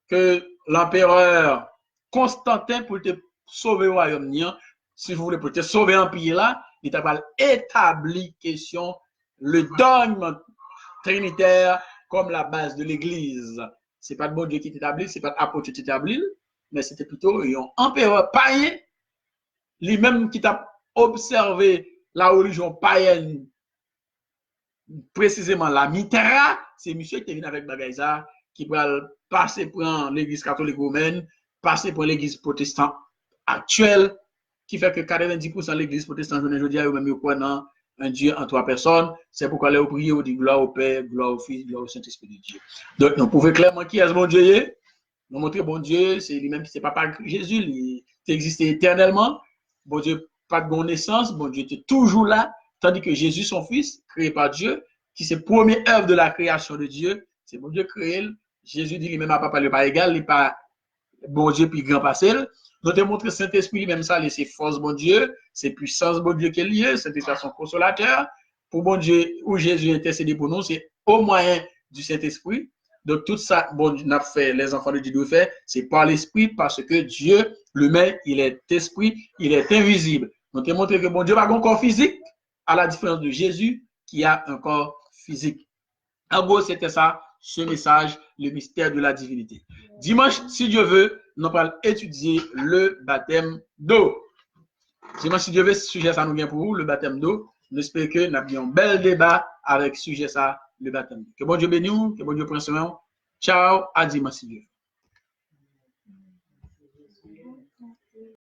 que l'empereur Constantin pour te sauver au royaume, si vous voulez, pour te sauver un pays là, il t'a établi question le dogme trinitaire comme la base de l'Église. C'est pas le bon Dieu qui t'établit, c'est pas l'apôtre qui t'établit, mais c'était plutôt un empereur païen, lui-même qui t'a observé la religion païenne, précisément la Mitra, c'est monsieur qui est venu avec Bagaïza, qui va passer pour l'Église catholique romaine, passer pour l'Église protestante actuelle, qui fait que 90% de l'Église protestante aujourd'hui a même croit un Dieu en 3 personnes. C'est pourquoi les prier, on dit gloire au Père, gloire au Fils, gloire au Saint-Esprit de Dieu. Donc, nous pouvons clairement qui est ce bon Dieu. Nous montrer bon Dieu, c'est lui-même qui c'est papa Jésus, il existait éternellement. Bon Dieu, pas de bonne naissance, bon Dieu était toujours là, tandis que Jésus, son Fils, créé par Dieu, qui c'est première œuvre de la création de Dieu, c'est bon Dieu créé. Jésus dit lui-même à papa, il n'est pas égal, il n'est pas bon Dieu puis grand passé. Nous te montré Saint-Esprit lui-même ça, c'est force bon Dieu, c'est puissance bon Dieu qui est liée, Saint-Esprit son consolateur. Pour bon Dieu, où Jésus intercède pour nous, c'est au moyen du Saint-Esprit. Donc tout ça, bon Dieu n'a fait, les enfants de Dieu doivent faire, c'est par l'Esprit, parce que Dieu, lui-même, il est esprit, il est invisible. Nous te montré que bon Dieu n'a pas un corps physique, à la différence de Jésus, qui a un corps physique. En gros, c'était ça, ce message, le mystère de la divinité. Dimanche, si Dieu veut, nous allons étudier le baptême d'eau. Dimanche, si Dieu veut, ce sujet, ça nous vient pour vous, le baptême d'eau. Nous espérons que nous avons un bel débat avec ce sujet, ça, le baptême. Que bon Dieu bénisse, que bon Dieu prenne soin. Ciao, à dimanche, si Dieu veut.